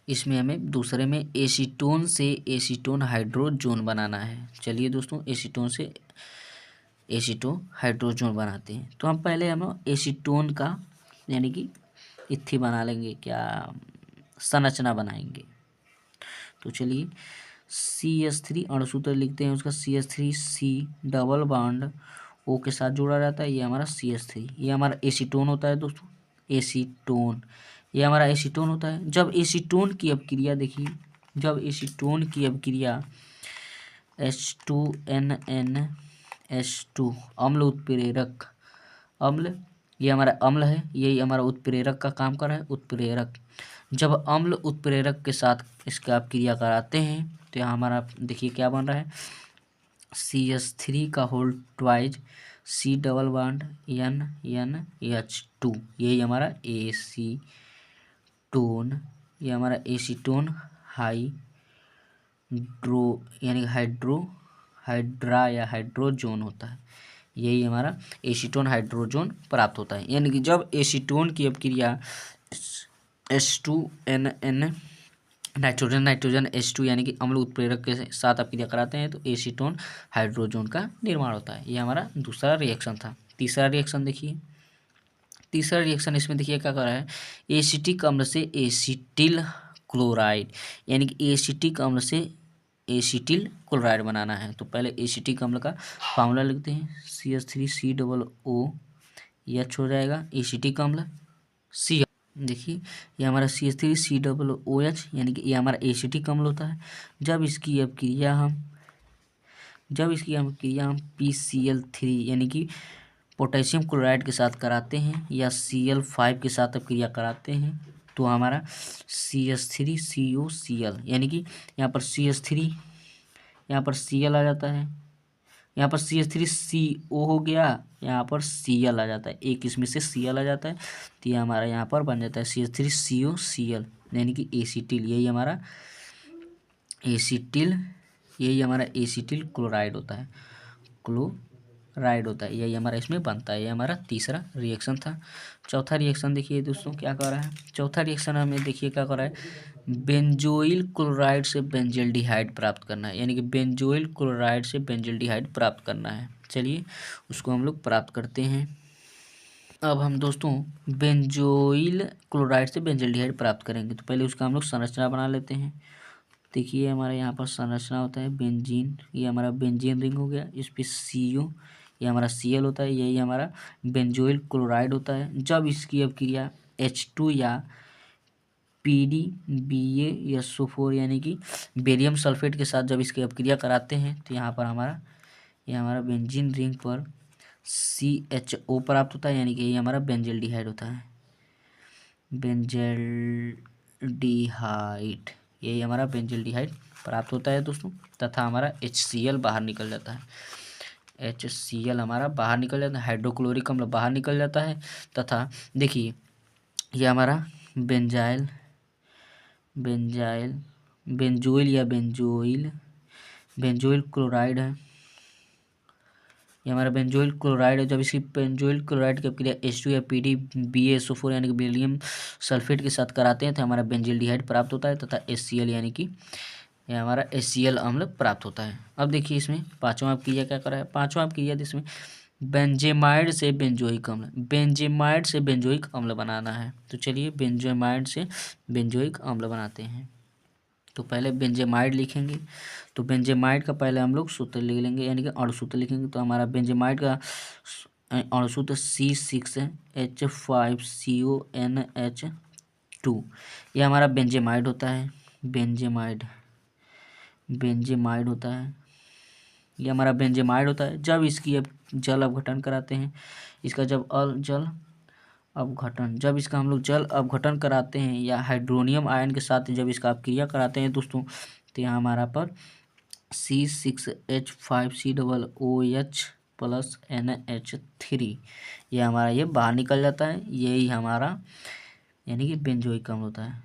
S1: इसमें हमें दूसरे में एसीटोन से एसीटोन हाइड्रोजोन बनाना है। चलिए दोस्तों, एसीटोन से हाइड्रोजन बनाते हैं। तो हम पहले हम एसीटोन का यानी कि इथी बना लेंगे, क्या संरचना बनाएंगे। तो चलिए CH3 अणुसूत्र लिखते हैं, उसका CH3 C double bond O के साथ जोड़ा रहता है, ये हमारा CH3, ये हमारा एसीटोन होता है दोस्तों, एसीटोन, ये हमारा एसीटोन होता है। जब एसीटोन की अपक्रिया देखिए, जब एसीटोन की अपक्रिया H2NnH2 अम्ल उत्प्रेरक, अम्ल ये हमारा अम्ल है, यही हमारा उत्प्रेरक का काम कर रहा है, उत्प्रेरक। जब अम्ल उत्प्रेरक के साथ इसका अपक्रिया कराते हैं तो यहाँ हमारा देखिए क्या बन रहा है, CH3 का whole twice C double bond NnH2, यही हमारा एसीटोन, ये हमारा एसीटोन यानी हाइड्रा या हाइड्रोजोन होता है, यही हमारा एसीटोन हाइड्रोजोन प्राप्त होता है। यानी कि जब एसीटोन की अपक्रिया H2Nn नाइट्रोजन H2 यानी कि अम्ल उत्प्रेरक के साथ अपक्रिया कराते हैं तो एसीटोन हाइड्रोजोन का निर्माण होता है। ये हमारा दूसरा रिएक्शन था। तीसरा रिएक्शन देखिए, तीसरा रिएक्शन इसमें देखिए क्या कर रहा है, एसिटिक अम्ल से एसिटिल क्लोराइड यानी कि एसिटिक अम्ल से एसिटिल क्लोराइड बनाना है। तो पहले एसिटिक अम्ल का फार्मूला लिखते हैं, CH3COOH हो जाएगा, एसिटिक अम्ल C, देखिए ये हमारा CH3COOH यानी कि ये हमारा एसिटिक अम्ल होता है। जब इसकी अपक्रिया हम PCl3 यानी कि पोटेशियम क्लोराइड के साथ कराते हैं या Cl5 के साथ अपक्रिया कराते हैं तो हमारा CH3COCl यानी कि यहाँ पर CH3, यहाँ पर Cl आ जाता है, यहाँ पर CH3CO हो गया, यहाँ पर Cl आ जाता है, एक इसमें से Cl आ जाता है तो ये हमारा यहाँ पर बन जाता है CH3COCl यानी कि एसिटिल, यही हमारा एसिटिल क्लोराइड होता है, यही हमारा इसमें बनता है। ये हमारा तीसरा रिएक्शन था। चौथा रिएक्शन देखिए दोस्तों क्या कर रहा है, चौथा रिएक्शन हमें देखिए क्या कर रहा है, बेंजोइल क्लोराइड से बेंजल्डिहाइड प्राप्त करना है, यानी कि बेंजोइल क्लोराइड से बेंजल्डिहाइड प्राप्त करना है। चलिए उसको हम लोग प्राप्त करते हैं। अब हम दोस्तों बेंजोइल क्लोराइड से बेंजल्डिहाइड प्राप्त करेंगे तो पहले उसका हम लोग संरचना बना लेते हैं। देखिए हमारे यहाँ पर संरचना होता है बेंजीन, ये हमारा बेंजीन रिंग हो गया, इस पर CO, ये हमारा Cl होता है, यही हमारा बेंजोइल क्लोराइड होता है। जब इसकी अपक्रिया H2 या PdBaSO4 यानी कि बेरियम सल्फेट के साथ जब इसकी अपक्रिया कराते हैं तो यहाँ पर ये हमारा बेंजीन रिंग पर CHO प्राप्त होता है, यानी कि ये हमारा बेंजल्डिहाइड होता है, बेंजल्डिहाइड, यही हमारा बेंजल्डिहाइड प्राप्त होता है दोस्तों। तथा हमारा HCl बाहर निकल जाता है, HCl हमारा बाहर निकल जाता है, हाइड्रोक्लोरिक अम्ल बाहर निकल जाता है। तथा देखिए ये हमारा बेंजोइल क्लोराइड है, ये हमारा बेंजोइल क्लोराइड है। जब इसकी बेंजोइल क्लोराइड की अपक्रिया H2 या PdBaSO4 यानी कि बेरियम सल्फेट के साथ कराते हैं तो हमारा बेंजल्डिहाइड प्राप्त होता है तथा HCl यानी कि ये हमारा HCl अम्ल प्राप्त होता है। अब देखिए इसमें पांचवा अपक्रिया क्या कर रहा है, पांचवा अपक्रिया इसमें बेंजेमाइड से बेंजोइक अम्ल बनाना है। तो चलिए बेंजेमाइड से बेंजोइक अम्ल बनाते हैं। तो पहले बेंजेमाइड लिखेंगे, तो बेंजेमाइड का पहले हम लोग सूत्र लिख लेंगे यानी कि अणुसूत्र लिखेंगे। तो हमारा बेंजेमाइड का अणुसूत्र C6H5CONH2, ये हमारा बेंजेमाइड होता है, बेंजेमाइड होता है, ये हमारा बेंजेमाइड होता है। जब इसकी अब जल अपघटन कराते हैं, इसका जब जब इसका हम लोग जल अपघटन कराते हैं या हाइड्रोनियम आयन के साथ जब इसका अपक्रिया कराते हैं दोस्तों तो यहाँ हमारा पर C6H5COOH प्लस NH3, ये हमारा ये बाहर निकल जाता है, यही हमारा यानी कि बेंजोइक अम्ल होता है,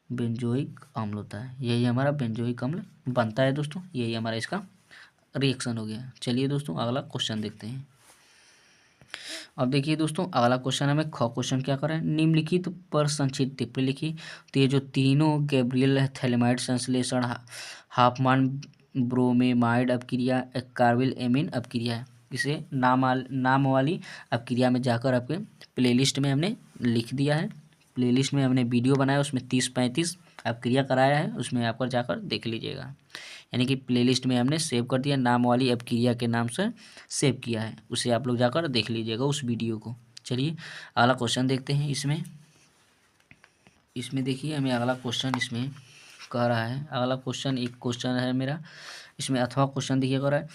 S1: बेंजोइक अम्ल होता है, यही हमारा बेंजोइक अम्ल बनता है दोस्तों। यही हमारा इसका रिएक्शन हो गया। चलिए दोस्तों अगला क्वेश्चन देखते हैं। अब देखिए दोस्तों अगला क्वेश्चन हमें क्वेश्चन क्या कर रहा है, निम्नलिखित पर संक्षिप्त टिप्पणी लिखी। तो ये जो तीनों गैब्रियल थैलेमाइड संश्लेषण हाफमान ब्रोमेमाइड अपक्रिया कार्बिल एमीन अपक्रिया है। इसे नाम वाली अपक्रिया में जाकर आपके प्लेलिस्ट में हमने लिख दिया है। प्लेलिस्ट में हमने वीडियो बनाया, उसमें 30-35 अपक्रिया कराया है, उसमें आपको जाकर देख लीजिएगा। यानी कि प्लेलिस्ट में हमने सेव कर दिया, नाम वाली अपक्रिया के नाम से सेव किया है, उसे आप लोग जाकर देख लीजिएगा उस वीडियो को। चलिए अगला क्वेश्चन देखते हैं। इसमें देखिए हमें अगला क्वेश्चन इसमें कह रहा है। अगला क्वेश्चन एक क्वेश्चन है मेरा, इसमें अथवा क्वेश्चन देखिए कह रहा है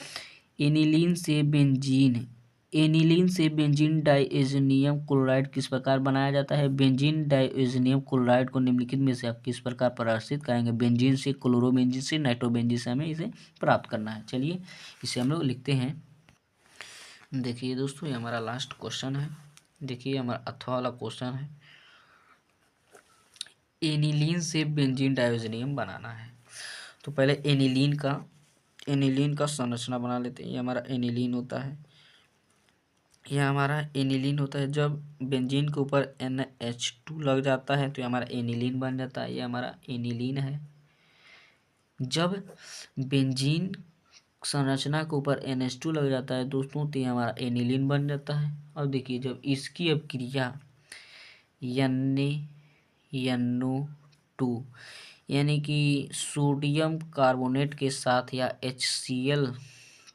S1: एनिलीन से बेंजीन डाइएज़ोनियम क्लोराइड किस प्रकार बनाया जाता है। बेंजीन डाइएज़ोनियम क्लोराइड को निम्नलिखित में से आप किस प्रकार प्रदर्शित करेंगे। बेंजीन से, क्लोरोबेंजीन से, नाइट्रोबेंजीन से हमें इसे प्राप्त करना है। चलिए इसे हम लोग लिखते हैं। देखिए दोस्तों, ये हमारा लास्ट क्वेश्चन है। देखिए हमारा अथवा वाला क्वेश्चन है, एनिलीन से बेंजीन डाइएज़ोनियम बनाना है। तो पहले एनिलीन का संरचना बना लेते हैं। ये हमारा एनिलीन होता है, जब बेंजीन के ऊपर NH2 लग जाता है तो ये हमारा एनिलीन बन जाता है। ये हमारा एनिलीन है। जब बेंजीन संरचना के ऊपर NH2 लग जाता है दोस्तों तो ये हमारा एनिलीन बन जाता है। और देखिए जब इसकी अपक्रिया NaNO2 यानी कि सोडियम कार्बोनेट के साथ या HCl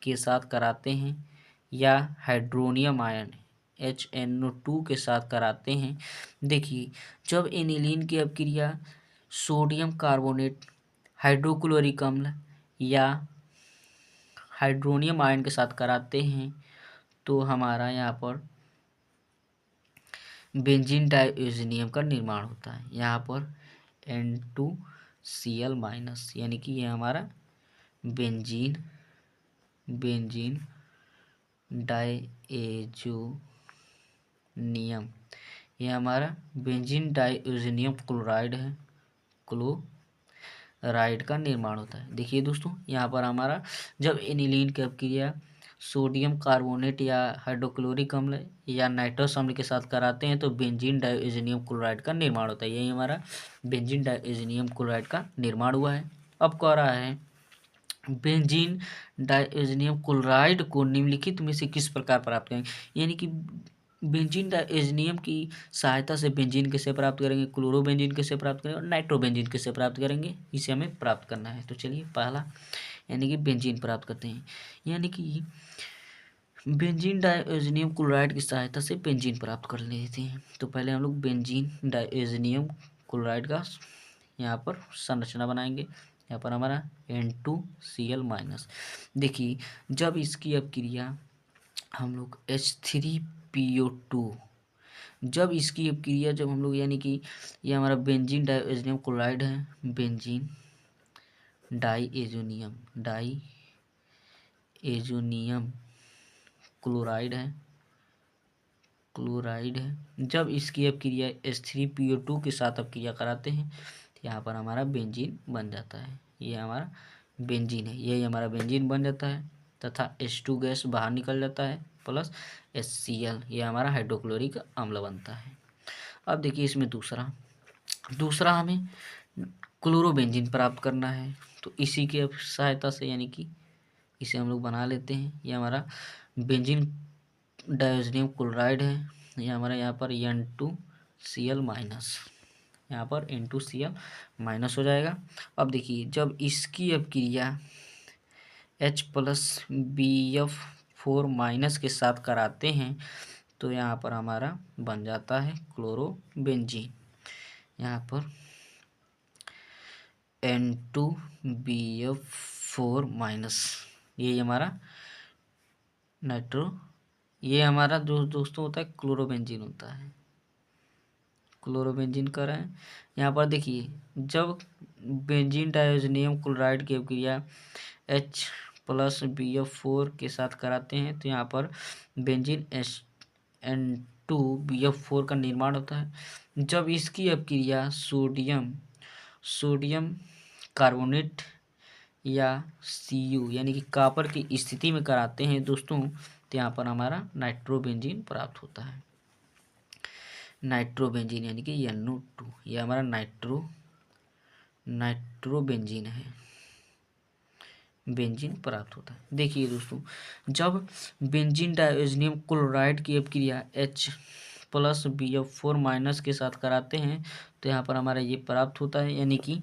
S1: के साथ कराते हैं, या हाइड्रोनियम आयन HNO2 के साथ कराते हैं। देखिए जब एनिलीन की अपक्रिया सोडियम कार्बोनेट, हाइड्रोक्लोरिक अम्ल या हाइड्रोनियम आयन के साथ कराते हैं तो हमारा यहाँ पर बेंजीन डाइएज़ोनियम का निर्माण होता है। यहाँ पर N2Cl- यानी कि ये हमारा बेंजीन डाइएज़ोनियम, ये हमारा बेंजीन डाइएज़ोनियम क्लोराइड है, क्लोराइड का निर्माण होता है। देखिए दोस्तों, यहाँ पर हमारा जब एनिलीन की अपक्रिया सोडियम कार्बोनेट या हाइड्रोक्लोरिक अम्ल या नाइट्रस अम्ल के साथ कराते हैं तो बेंजीन डाइएज़ोनियम क्लोराइड का निर्माण होता है। यही हमारा बेंजीन डाइएज़ोनियम क्लोराइड का निर्माण हुआ है। अब कह रहा है बेंजीन डाइएज़ोनियम क्लोराइड को निम्नलिखित में से किस प्रकार प्राप्त करेंगे। यानी कि बेंजीन डाइएज़ोनियम की सहायता से बेंजीन कैसे प्राप्त करेंगे, क्लोरोबेंजीन कैसे प्राप्त करेंगे और नाइट्रोबेंजीन कैसे प्राप्त करेंगे, इसे हमें प्राप्त करना है। तो चलिए पहला यानी कि बेंजीन प्राप्त करते हैं। यानी कि बेंजीन डाइएज़ोनियम क्लोराइड की सहायता से बेंजीन प्राप्त कर लेते हैं। तो पहले हम लोग बेंजीन डाइएज़ोनियम क्लोराइड का यहाँ पर संरचना बनाएंगे। यहाँ पर हमारा N2Cl-। देखिए जब इसकी अपक्रिया हम लोग H3PO2, जब हम लोग यानी कि ये हमारा बेंजीन डाइएज़ोनियम क्लोराइड है, बेंजीन डाइएज़ोनियम क्लोराइड है। जब इसकी अपक्रिया H3PO2 के साथ अपक्रिया कराते हैं तो यहाँ पर हमारा बेंजीन बन जाता है। ये हमारा बेंजीन है, यही हमारा बेंजीन बन जाता है तथा H2 गैस बाहर निकल जाता है प्लस HCl, ये हमारा हाइड्रोक्लोरिक अम्ल बनता है। अब देखिए इसमें दूसरा हमें क्लोरोबेंजीन प्राप्त करना है। तो इसी के सहायता से यानी कि इसे हम लोग बना लेते हैं। ये हमारा बेंजीन डाइएज़ोनियम क्लोराइड है। ये हमारा यहाँ पर N2Cl-, यहाँ पर N2Cl- हो जाएगा। अब देखिए जब इसकी अपक्रिया H+BF4- के साथ कराते हैं तो यहाँ पर हमारा बन जाता है क्लोरोबेंजीन। यहाँ पर N2BF4-, ये हमारा ये हमारा जो दोस्तों होता है क्लोरोबेंजीन होता है। क्लोरोबेंजीन कर रहे हैं। यहाँ पर देखिए जब बेंजीन डाइएज़ोनियम क्लोराइड की अपक्रिया H+BF4 के साथ कराते हैं तो यहाँ पर बेंजीन N2BF4 का निर्माण होता है। जब इसकी अपक्रिया सोडियम कार्बोनेट या Cu यानी कि कॉपर की स्थिति में कराते हैं दोस्तों तो यहाँ पर हमारा नाइट्रोबेंजीन प्राप्त होता है। नाइट्रोबेंजीन यानी कि NO2, ये हमारा नाइट्रोबेंजीन है। बेंजीन प्राप्त होता है। देखिए दोस्तों, जब बेंजीन डायोजनियम क्लोराइड की अपक्रिया H+BF4- के साथ कराते हैं तो यहाँ पर हमारा ये प्राप्त होता है, यानी कि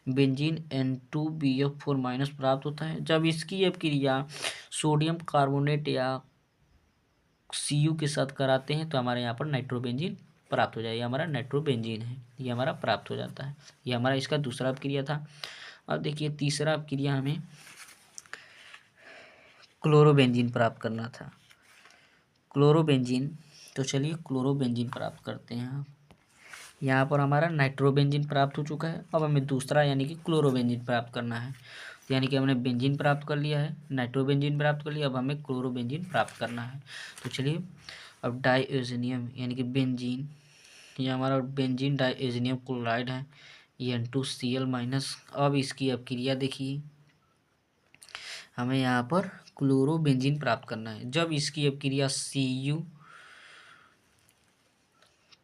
S1: बेंजीन N2BF4- प्राप्त होता है। जब इसकी अपक्रिया सोडियम कार्बोनेट या Cu के साथ कराते हैं तो हमारे यहाँ पर नाइट्रोबेंजीन प्राप्त हो जाए। ये हमारा नाइट्रोबेंजीन है, ये हमारा प्राप्त हो जाता है। ये हमारा इसका दूसरा अपक्रिया था। अब देखिए तीसरा अपक्रिया हमें क्लोरोबेंजीन प्राप्त करना था। क्लोरोबेंजीन, तो चलिए क्लोरोबेंजीन प्राप्त करते हैं। यहाँ पर हमारा नाइट्रोबेंजीन प्राप्त हो चुका है। अब हमें दूसरा यानी कि क्लोरोबेंजीन प्राप्त करना है। यानी कि हमने बेंजीन प्राप्त कर लिया है, नाइट्रोबेंजीन प्राप्त कर लिया, अब हमें क्लोरोबेंजीन प्राप्त करना है। तो चलिए अब डाइओजेनियम यानी कि बेंजीन, ये हमारा बेंजीन डाइओजेनियम क्लोराइड है, ये N2Cl-। अब इसकी अपक्रिया देखिए, हमें यहाँ पर क्लोरोबेंजीन प्राप्त करना है। जब इसकी अपक्रिया Cu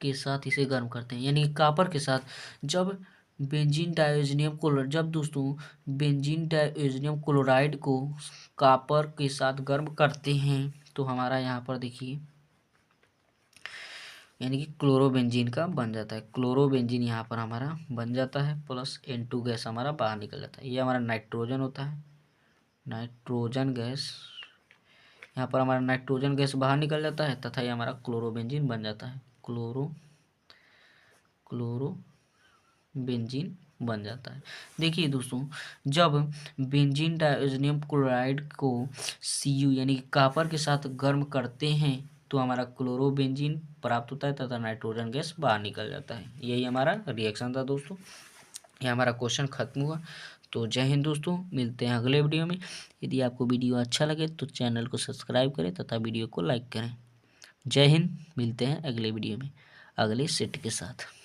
S1: के साथ इसे गर्म करते हैं, यानी कॉपर के साथ, जब बेंजीन डायोजनियम क्लोराइड, जब दोस्तों बेंजीन डायोजनियम क्लोराइड को कॉपर के साथ गर्म करते हैं तो हमारा यहाँ पर देखिए यानी कि क्लोरोबेंजीन का बन जाता है। क्लोरोबेंजीन यहाँ पर हमारा बन जाता है, प्लस N2 गैस हमारा बाहर निकल जाता है। ये हमारा नाइट्रोजन होता है, नाइट्रोजन गैस, यहाँ पर हमारा नाइट्रोजन गैस बाहर निकल जाता है तथा ये हमारा क्लोरोबेंजीन बन जाता है। क्लोरोबेंजीन बन जाता है। देखिए दोस्तों, जब बेंजीन डायोजनियम क्लोराइड को Cu यानी कि कॉपर के साथ गर्म करते हैं तो हमारा क्लोरोबेंजीन प्राप्त होता है तथा नाइट्रोजन गैस बाहर निकल जाता है। यही हमारा रिएक्शन था दोस्तों। ये हमारा क्वेश्चन खत्म हुआ। तो जय हिंद दोस्तों, मिलते हैं अगले वीडियो में। यदि आपको वीडियो अच्छा लगे तो चैनल को सब्सक्राइब करें तथा वीडियो को लाइक करें। जय हिंद, मिलते हैं अगले वीडियो में अगले सेट के साथ।